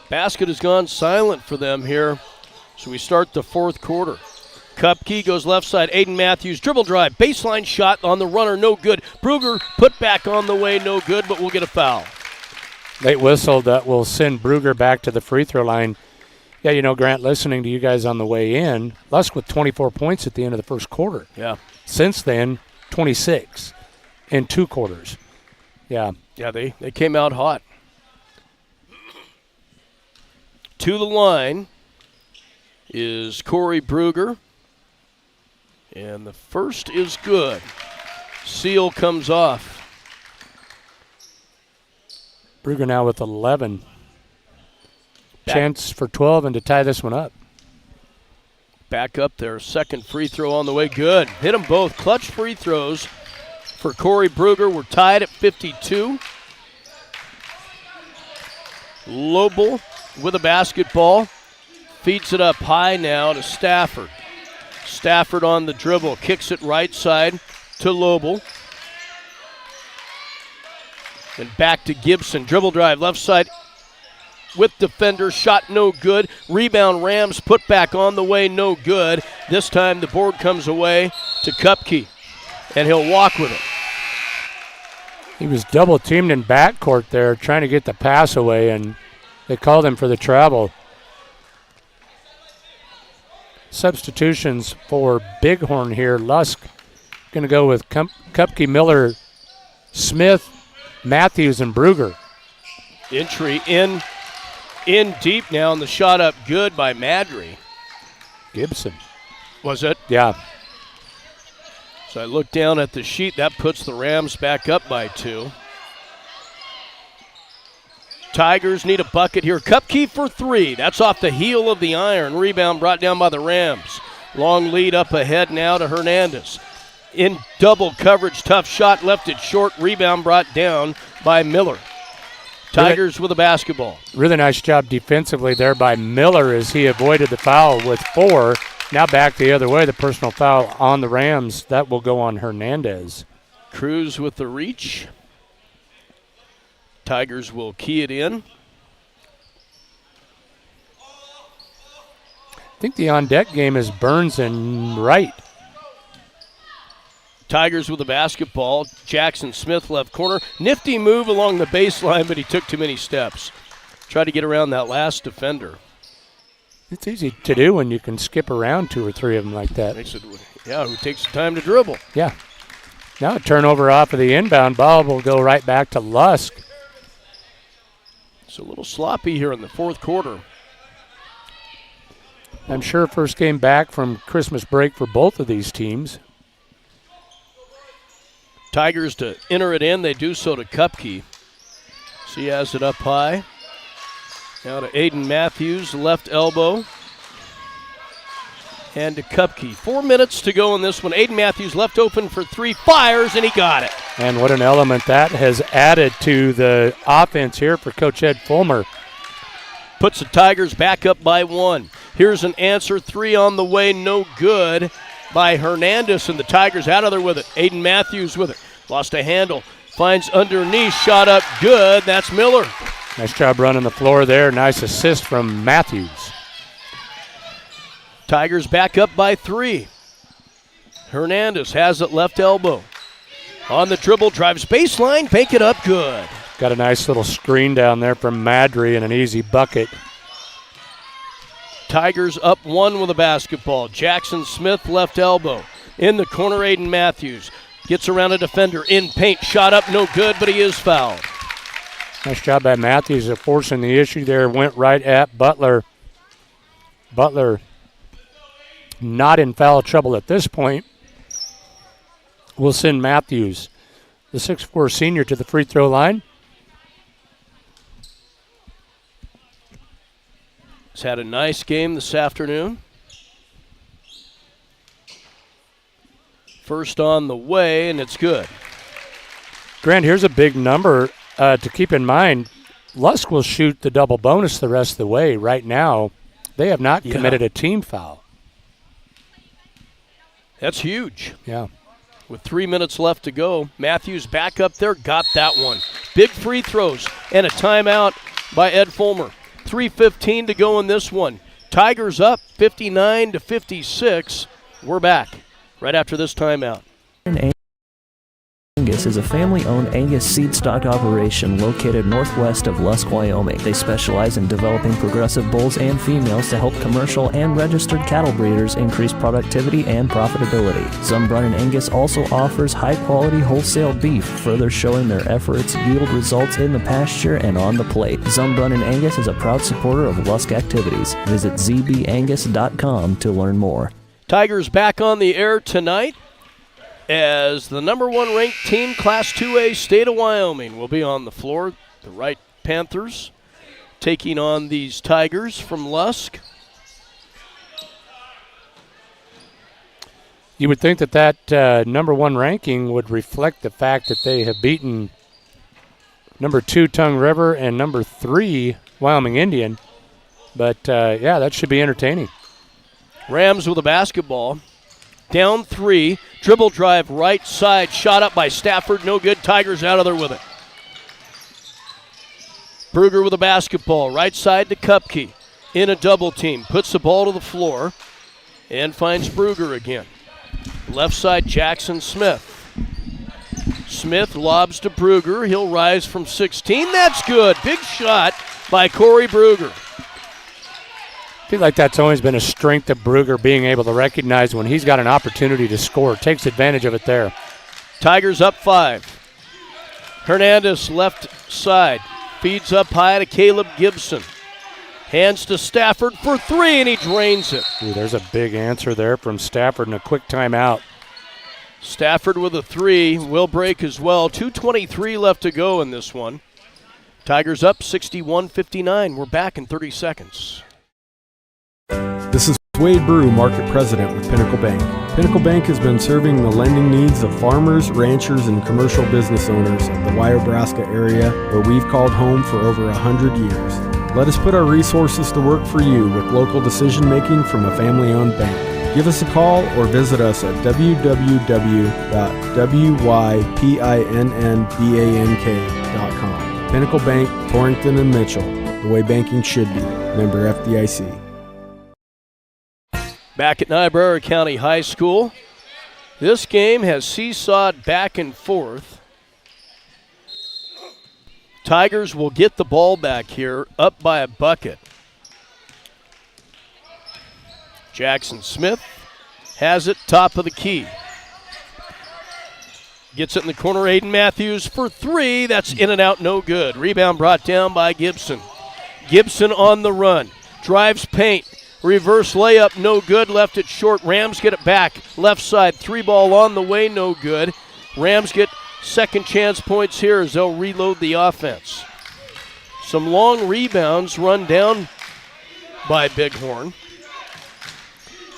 Speaker 1: basket has gone silent for them here. So we start the fourth quarter. Kupke goes left side. Aiden Matthews, dribble drive, baseline shot on the runner, no good. Brugger put back on the way, no good, but we'll get a foul.
Speaker 19: Late whistle that will send Brugger back to the free throw line. Yeah, you know, Grant, listening to you guys on the way in, Lusk with 24 points at the end of the first quarter.
Speaker 1: Yeah.
Speaker 19: Since then, 26 in 2 quarters. Yeah.
Speaker 1: Yeah, they came out hot. To the line is Corey Brugger. And the first is good. Seal comes off.
Speaker 19: Brugger now with 11. Chance for 12 and to tie this one up.
Speaker 1: Back up there. Second free throw on the way. Good. Hit them both. Clutch free throws for Corey Brugger. We're tied at 52. Lobel with a basketball. Feeds it up high now to Stafford. Stafford on the dribble. Kicks it right side to Lobel. And back to Gibson. Dribble drive left side with defender. Shot no good. Rebound Rams. Put back on the way. No good. This time the board comes away to Kupke. And he'll walk with it.
Speaker 19: He was double teamed in backcourt there trying to get the pass away, and they called him for the travel. Substitutions for Bighorn here. Lusk going to go with Kupke, Miller, Smith, Matthews, and Brugger.
Speaker 1: Entry in deep now, and the shot up good by Madry.
Speaker 19: Gibson.
Speaker 1: Was it?
Speaker 19: Yeah.
Speaker 1: So I look down at the sheet. That puts the Rams back up by 2. Tigers need a bucket here. Kupke for 3. That's off the heel of the iron. Rebound brought down by the Rams. Long lead up ahead now to Hernandez. In double coverage, tough shot, left it short. Rebound brought down by Miller. Tigers with a basketball.
Speaker 19: Really nice job defensively there by Miller as he avoided the foul with 4. Now back the other way, the personal foul on the Rams. That will go on Hernandez.
Speaker 1: Cruz with the reach. Tigers will key it in.
Speaker 19: I think the on-deck game is Burns and Wright.
Speaker 1: Tigers with the basketball. Jackson Smith left corner. Nifty move along the baseline, but he took too many steps. Tried to get around that last defender.
Speaker 19: It's easy to do when you can skip around 2 or 3 of them like that.
Speaker 1: Who takes the time to dribble.
Speaker 19: Yeah. Now a turnover off of the inbound ball will go right back to Lusk.
Speaker 1: It's a little sloppy here in the fourth quarter.
Speaker 19: I'm sure first game back from Christmas break for both of these teams.
Speaker 1: Tigers to enter it in. They do so to Kupke. So he has it up high. Now to Aiden Matthews, left elbow. And to Kupke. 4 minutes to go in this one. Aiden Matthews left open for 3, fires, and he got it.
Speaker 19: And what an element that has added to the offense here for Coach Ed Fulmer.
Speaker 1: Puts the Tigers back up by 1. Here's an answer 3 on the way, no good by Hernandez, and the Tigers out of there with it. Aiden Matthews with it. Lost a handle. Finds underneath, shot up good. That's Miller.
Speaker 19: Nice job running the floor there. Nice assist from Matthews.
Speaker 1: Tigers back up by 3. Hernandez has it left elbow. On the dribble, drives baseline, bank it up good.
Speaker 19: Got a nice little screen down there from Madry and an easy bucket.
Speaker 1: Tigers up 1 with a basketball. Jackson Smith left elbow. In the corner, Aiden Matthews. Gets around a defender in paint. Shot up, no good, but he is fouled.
Speaker 19: Nice job by Matthews of forcing the issue there. Went right at Butler. Butler not in foul trouble at this point. We'll send Matthews, the 6'4 senior, to the free throw line.
Speaker 1: He's had a nice game this afternoon. First on the way, and it's good.
Speaker 19: Grant, here's a big number to keep in mind. Lusk will shoot the double bonus the rest of the way. Right now, they have not committed a team foul.
Speaker 1: That's huge.
Speaker 19: Yeah.
Speaker 1: With 3 minutes left to go, Matthews back up there, got that one. Big free throws and a timeout by Ed Fulmer. 3:15 to go in this one. Tigers up 59-56. We're back right after this timeout.
Speaker 16: Angus is a family-owned Angus seed stock operation located northwest of Lusk, Wyoming. They specialize in developing progressive bulls and females to help commercial and registered cattle breeders increase productivity and profitability. Zumbrun and Angus also offers high-quality wholesale beef, further showing their efforts yield results in the pasture and on the plate. Zumbrun and Angus is a proud supporter of Lusk activities. Visit zbangus.com to learn more.
Speaker 1: Tigers back on the air tonight, as the number 1 ranked team, Class 2A, State of Wyoming, will be on the floor. The Wright Panthers taking on these Tigers from Lusk.
Speaker 19: You would think that number 1 ranking would reflect the fact that they have beaten number 2 Tongue River and number 3 Wyoming Indian. But, yeah, that should be entertaining.
Speaker 1: Rams with a basketball. Down 3, dribble drive right side, shot up by Stafford, no good. Tigers out of there with it. Bruger with a basketball, right side to Kupke. In a double team, puts the ball to the floor and finds Bruger again. Left side, Jackson Smith. Smith lobs to Bruger. He'll rise from 16. That's good. Big shot by Corey Bruger.
Speaker 19: I feel like that's always been a strength of Bruger, being able to recognize when he's got an opportunity to score. Takes advantage of it there.
Speaker 1: Tigers up 5. Hernandez left side. Feeds up high to Caleb Gibson. Hands to Stafford for 3, and he drains it.
Speaker 19: Ooh, there's a big answer there from Stafford and a quick timeout.
Speaker 1: Stafford with a 3. Will break as well. 2:23 left to go in this one. Tigers up 61-59. We're back in 30 seconds.
Speaker 23: This is Wade Brew, Market President with Pinnacle Bank. Pinnacle Bank has been serving the lending needs of farmers, ranchers, and commercial business owners of the Wyobraska area, where we've called home for over 100 years. Let us put our resources to work for you with local decision-making from a family-owned bank. Give us a call or visit us at www.wypinnbank.com. Pinnacle Bank, Torrington and Mitchell, the way banking should be. Member FDIC.
Speaker 1: Back at Niobrara County High School. This game has seesawed back and forth. Tigers will get the ball back here, up by a bucket. Jackson Smith has it, top of the key. Gets it in the corner, Aiden Matthews for 3. That's in and out, no good. Rebound brought down by Gibson. Gibson on the run. Drives paint. Reverse layup, no good. Left it short. Rams get it back. Left side, 3 ball on the way, no good. Rams get second chance points here as they'll reload the offense. Some long rebounds run down by Bighorn.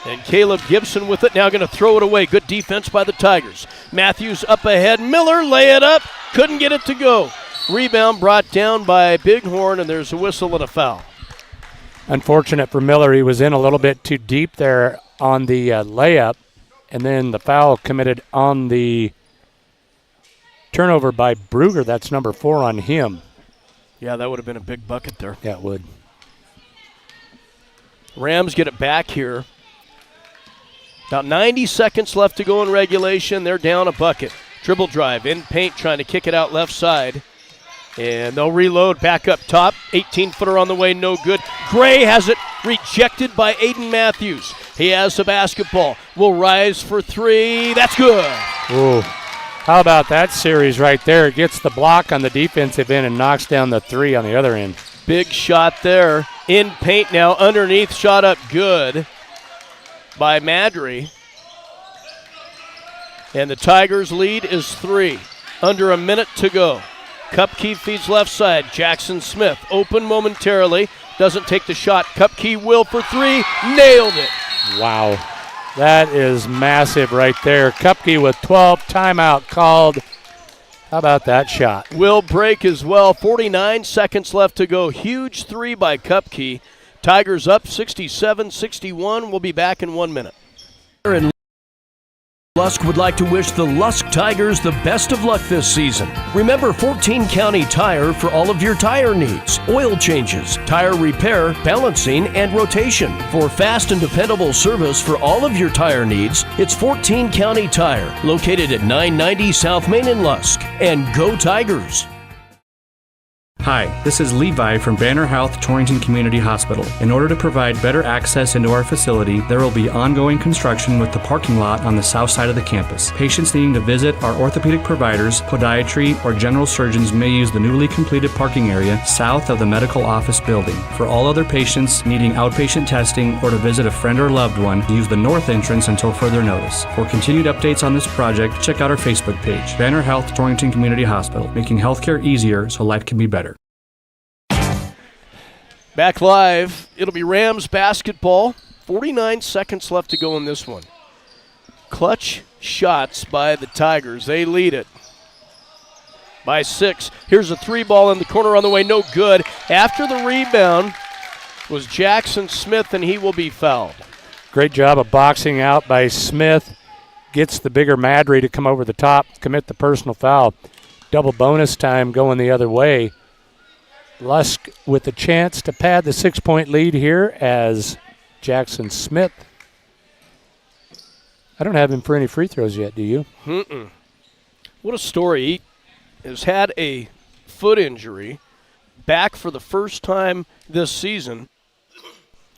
Speaker 1: And Caleb Gibson with it, now going to throw it away. Good defense by the Tigers. Matthews up ahead. Miller lay it up. Couldn't get it to go. Rebound brought down by Bighorn, and there's a whistle and a foul.
Speaker 19: Unfortunate for Miller. He was in a little bit too deep there on the layup, and then the foul committed on the turnover by Bruger. That's number 4 on him.
Speaker 1: Yeah, that would have been a big bucket there.
Speaker 19: Yeah, it would.
Speaker 1: Rams get it back here. About 90 seconds left to go in regulation. They're down a bucket. Dribble drive in paint, trying to kick it out left side. And they'll reload back up top. 18-footer on the way, no good. Gray has it rejected by Aiden Matthews. He has the basketball. Will rise for 3. That's good.
Speaker 19: Ooh. How about that series right there? Gets the block on the defensive end and knocks down the 3 on the other end.
Speaker 1: Big shot there. In paint now, underneath, shot up good by Madry. And the Tigers' lead is 3. Under a minute to go. Kupke feeds left side. Jackson Smith open momentarily. Doesn't take the shot. Kupke will for 3. Nailed it.
Speaker 19: Wow. That is massive right there. Kupke with 12. Timeout called. How about that shot?
Speaker 1: Will break as well. 49 seconds left to go. Huge 3 by Kupke. Tigers up 67-61. We'll be back in 1 minute.
Speaker 20: Lusk would like to wish the Lusk Tigers the best of luck this season. Remember 14 County Tire for all of your tire needs, oil changes, tire repair, balancing, and rotation. For fast and dependable service for all of your tire needs, it's 14 County Tire, located at 990 South Main in Lusk. And go Tigers!
Speaker 4: Hi, this is Levi from Banner Health Torrington Community Hospital. In order to provide better access into our facility, there will be ongoing construction with the parking lot on the south side of the campus. Patients needing to visit our orthopedic providers, podiatry, or general surgeons may use the newly completed parking area south of the medical office building. For all other patients needing outpatient testing or to visit a friend or loved one, use the north entrance until further notice. For continued updates on this project, check out our Facebook page, Banner Health Torrington Community Hospital, making healthcare easier so life can be better.
Speaker 1: Back live, it'll be Rams basketball. 49 seconds left to go in this one. Clutch shots by the Tigers. They lead it by 6. Here's a 3 ball in the corner on the way, no good. After the rebound was Jackson Smith, and he will be fouled.
Speaker 19: Great job of boxing out by Smith. Gets the bigger Madry to come over the top, commit the personal foul. Double bonus time going the other way. Lusk with a chance to pad the 6-point lead here as Jackson Smith. I don't have him for any free throws yet, do you?
Speaker 1: What a story. He has had a foot injury, back for the first time this season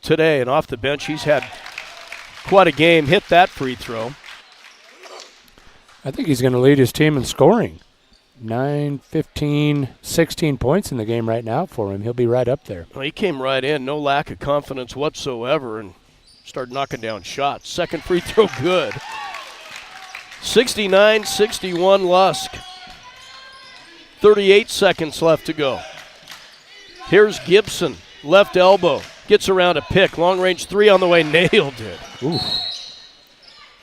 Speaker 1: today, and off the bench he's had quite a game. Hit that free throw.
Speaker 19: I think he's going to lead his team in scoring. 9, 15, 16 points in the game right now for him. He'll be right up there.
Speaker 1: Well, he came right in, no lack of confidence whatsoever, and started knocking down shots. Second free throw good. 69-61 Lusk. 38 seconds left to go. Here's Gibson, left elbow. Gets around a pick. Long range 3 on the way, nailed it.
Speaker 19: Ooh.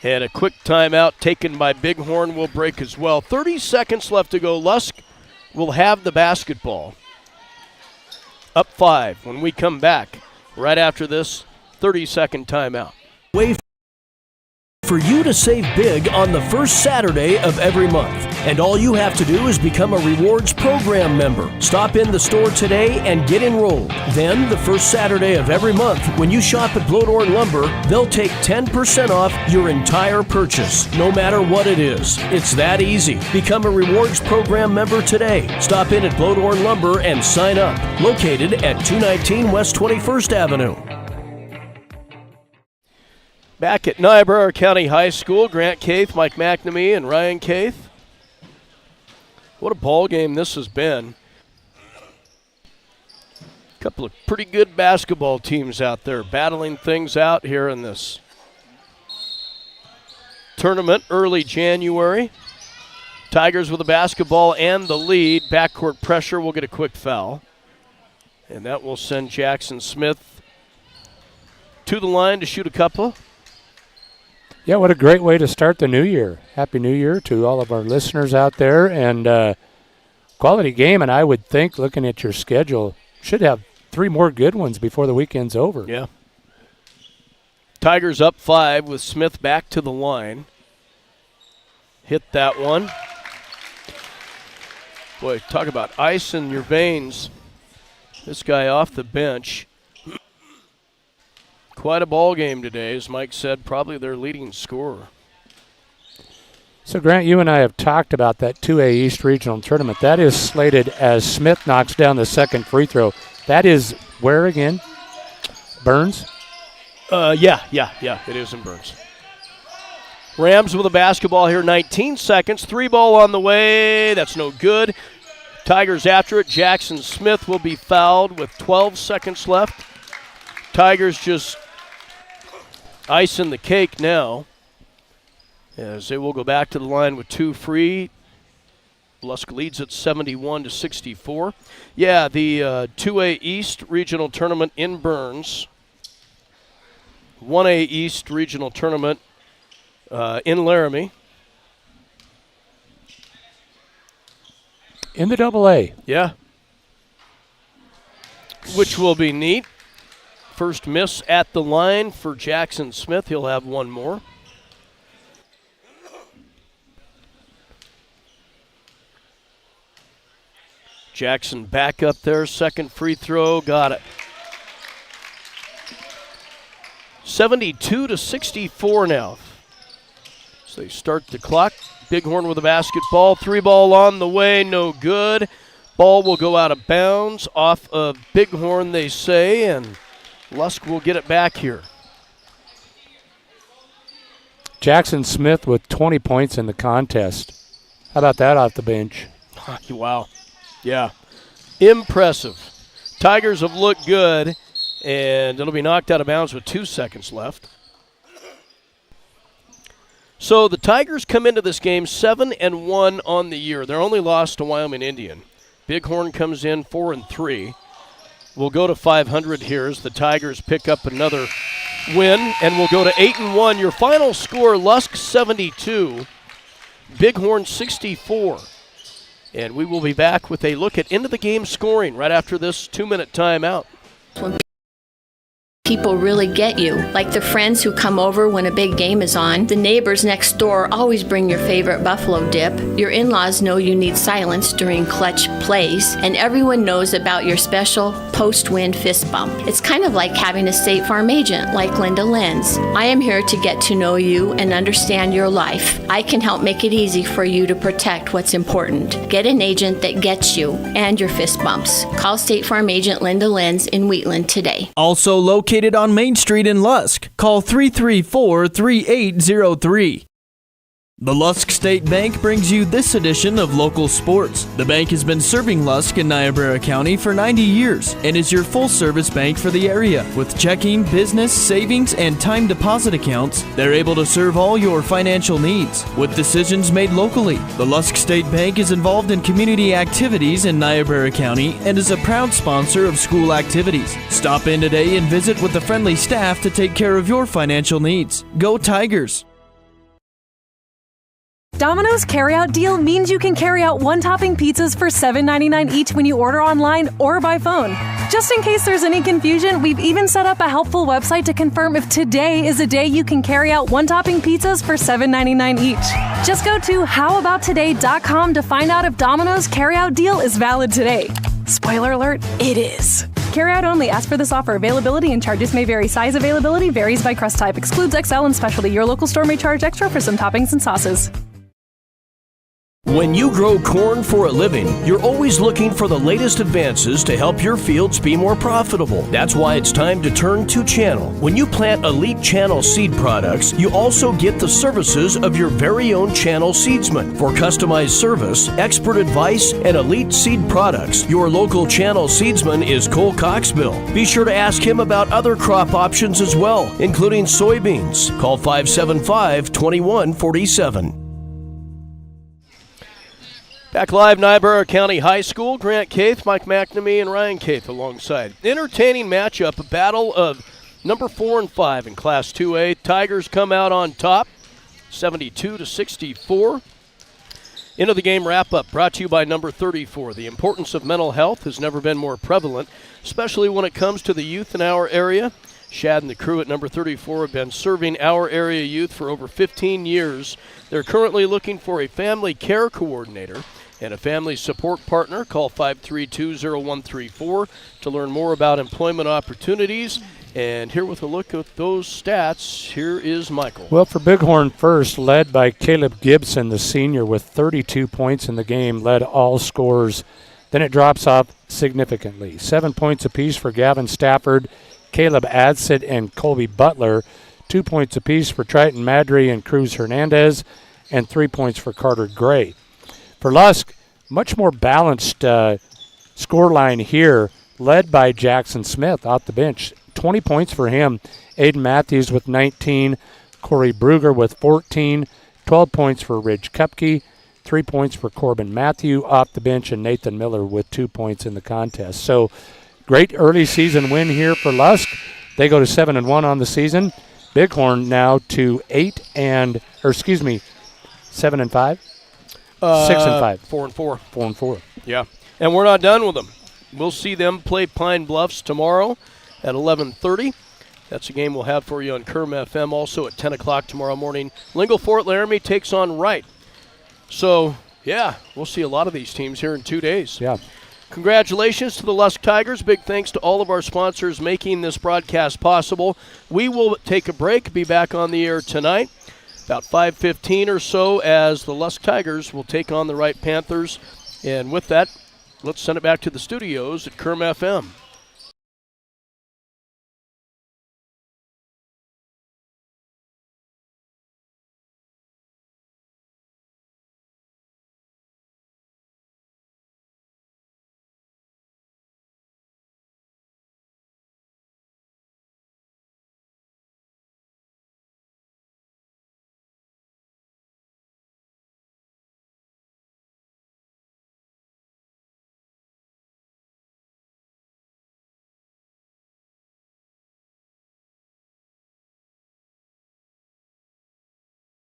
Speaker 1: And a quick timeout taken by Bighorn will break as well. 30 seconds left to go. Lusk will have the basketball. Up 5 when we come back right after this 30-second timeout.
Speaker 20: Way for you to save big on the first Saturday of every month. And all you have to do is become a Rewards Program member. Stop in the store today and get enrolled. Then, the first Saturday of every month, when you shop at Blodorn Lumber, they'll take 10% off your entire purchase, no matter what it is. It's that easy. Become a Rewards Program member today. Stop in at Blodorn Lumber and sign up. Located at 219 West 21st Avenue.
Speaker 1: Back at Niobrara County High School, Grant Caith, Mike McNamee, and Ryan Caith. What a ball game this has been. A couple of pretty good basketball teams out there battling things out here in this tournament early January. Tigers with the basketball and the lead. Backcourt pressure will get a quick foul. And that will send Jackson Smith to the line to shoot a couple.
Speaker 19: Yeah, what a great way to start the new year. Happy New Year to all of our listeners out there. And quality game, and I would think, looking at your schedule, should have 3 more good ones before the weekend's over.
Speaker 1: Yeah. Tigers up 5 with Smith back to the line. Hit that one. Boy, talk about ice in your veins. This guy off the bench. Quite a ball game today, as Mike said, probably their leading scorer.
Speaker 19: So, Grant, you and I have talked about that 2A East Regional Tournament. That is slated as Smith knocks down the second free throw. That is where again? Burns?
Speaker 1: Yeah, it is in Burns. Rams with a basketball here, 19 seconds. 3 ball on the way. That's no good. Tigers after it. Jackson Smith will be fouled with 12 seconds left. Tigers just icing the cake now, as they will go back to the line with 2 free. Lusk leads at 71-64. Yeah, the 2A East Regional Tournament in Burns. 1A East Regional Tournament in Laramie.
Speaker 19: In the AA.
Speaker 1: Yeah. Which will be neat. First miss at the line for Jackson Smith. He'll have 1 more. Jackson back up there. Second free throw. Got it. 72-64 now. So they start the clock. Bighorn with a basketball. 3 ball on the way. No good. Ball will go out of bounds off of Bighorn, they say, and Lusk will get it back here.
Speaker 19: Jackson Smith with 20 points in the contest. How about that off the bench?
Speaker 1: Wow. Yeah. Impressive. Tigers have looked good, and it'll be knocked out of bounds with 2 seconds left. So the Tigers come into this game 7-1 on the year. Their only loss to Wyoming Indian. Bighorn comes in 4-3. We'll go to 500 here as the Tigers pick up another win, and we'll go to 8-1. Your final score, Lusk 72, Bighorn 64. And we will be back with a look at end-of-the-game scoring right after this 2-minute timeout.
Speaker 5: People really get you, like the friends who come over when a big game is on. The neighbors next door always bring your favorite buffalo dip. Your in-laws know you need silence during clutch plays, and everyone knows about your special post-win fist bump. It's kind of like having a State Farm agent like Linda Lenz. I am here to get to know you and understand your life. I can help make it easy for you to protect what's important. Get an agent that gets you and your fist bumps. Call State Farm agent Linda Lenz in Wheatland today.
Speaker 20: Also located on Main Street in Lusk. Call 334-3803. The Lusk State Bank brings you this edition of Local Sports. The bank has been serving Lusk and Niobrara County for 90 years and is your full-service bank for the area. With checking, business, savings, and time deposit accounts, they're able to serve all your financial needs. With decisions made locally, the Lusk State Bank is involved in community activities in Niobrara County and is a proud sponsor of school activities. Stop in today and visit with the friendly staff to take care of your financial needs. Go Tigers!
Speaker 6: Domino's carryout deal means you can carry out one-topping pizzas for $7.99 each when you order online or by phone. Just in case there's any confusion, we've even set up a helpful website to confirm if today is a day you can carry out one-topping pizzas for $7.99 each. Just go to howaboutoday.com to find out if Domino's carryout deal is valid today. Spoiler alert, it is. Carryout only. Ask for this offer. Availability and charges may vary. Size availability varies by crust type. Excludes XL and specialty. Your local store may charge extra for some toppings and sauces.
Speaker 1: When you grow corn for a living, you're always looking for the latest advances to help your fields be more profitable. That's why it's time to turn to Channel. When you plant Elite Channel seed products, you also get the services of your very own Channel seedsman. For customized service, expert advice, and elite seed products, your local Channel seedsman is Cole Coxbill. Be sure to ask him about other crop options as well, including soybeans. Call 575-2147. Back live, Niobrara County High School. Grant Kaith, Mike McNamee, and Ryan Kaith alongside. Entertaining matchup, a battle of Number 4 and 5 in Class 2A. Tigers come out on top, 72-64. Into the game wrap-up brought to you by number 34. The importance of mental health has never been more prevalent, especially when it comes to the youth in our area. Shad and the crew at number 34 have been serving our area youth for over 15 years. They're currently looking for a family care coordinator and a family support partner. Call 532-0134 to learn more about employment opportunities. And here with a look at those stats, here is Michael.
Speaker 19: Well, for Bighorn first, led by Caleb Gibson, the senior, with 32 points in the game, led all scorers. Then it drops off significantly. 7 points apiece for Gavin Stafford, Caleb Adsit, and Colby Butler. 2 points apiece for Triton Madry and Cruz Hernandez, and 3 points for Carter Gray. For Lusk, much more balanced scoreline here, led by Jackson Smith off the bench. 20 points for him. Aiden Matthews with 19, Corey Bruger with 14, 12 points for Ridge Kupke, 3 points for Corbin Matthew off the bench, and Nathan Miller with 2 points in the contest. So great early season win here for Lusk. They go to 7-1 on the season. Bighorn now to 7-5. 6-5.
Speaker 1: 4-4.
Speaker 19: 4-4.
Speaker 1: Yeah. And we're not done with them. We'll see them play Pine Bluffs tomorrow at 11:30. That's a game we'll have for you on Kerm FM. Also at 10 o'clock tomorrow morning, Lingle Fort Laramie takes on Wright. So, yeah, we'll see a lot of these teams here in 2 days.
Speaker 19: Yeah.
Speaker 1: Congratulations to the Lusk Tigers. Big thanks to all of our sponsors making this broadcast possible. We will take a break, be back on the air tonight, about 5:15 or so, as the Lusk Tigers will take on the Wright Panthers. And with that, let's send it back to the studios at Kerm FM.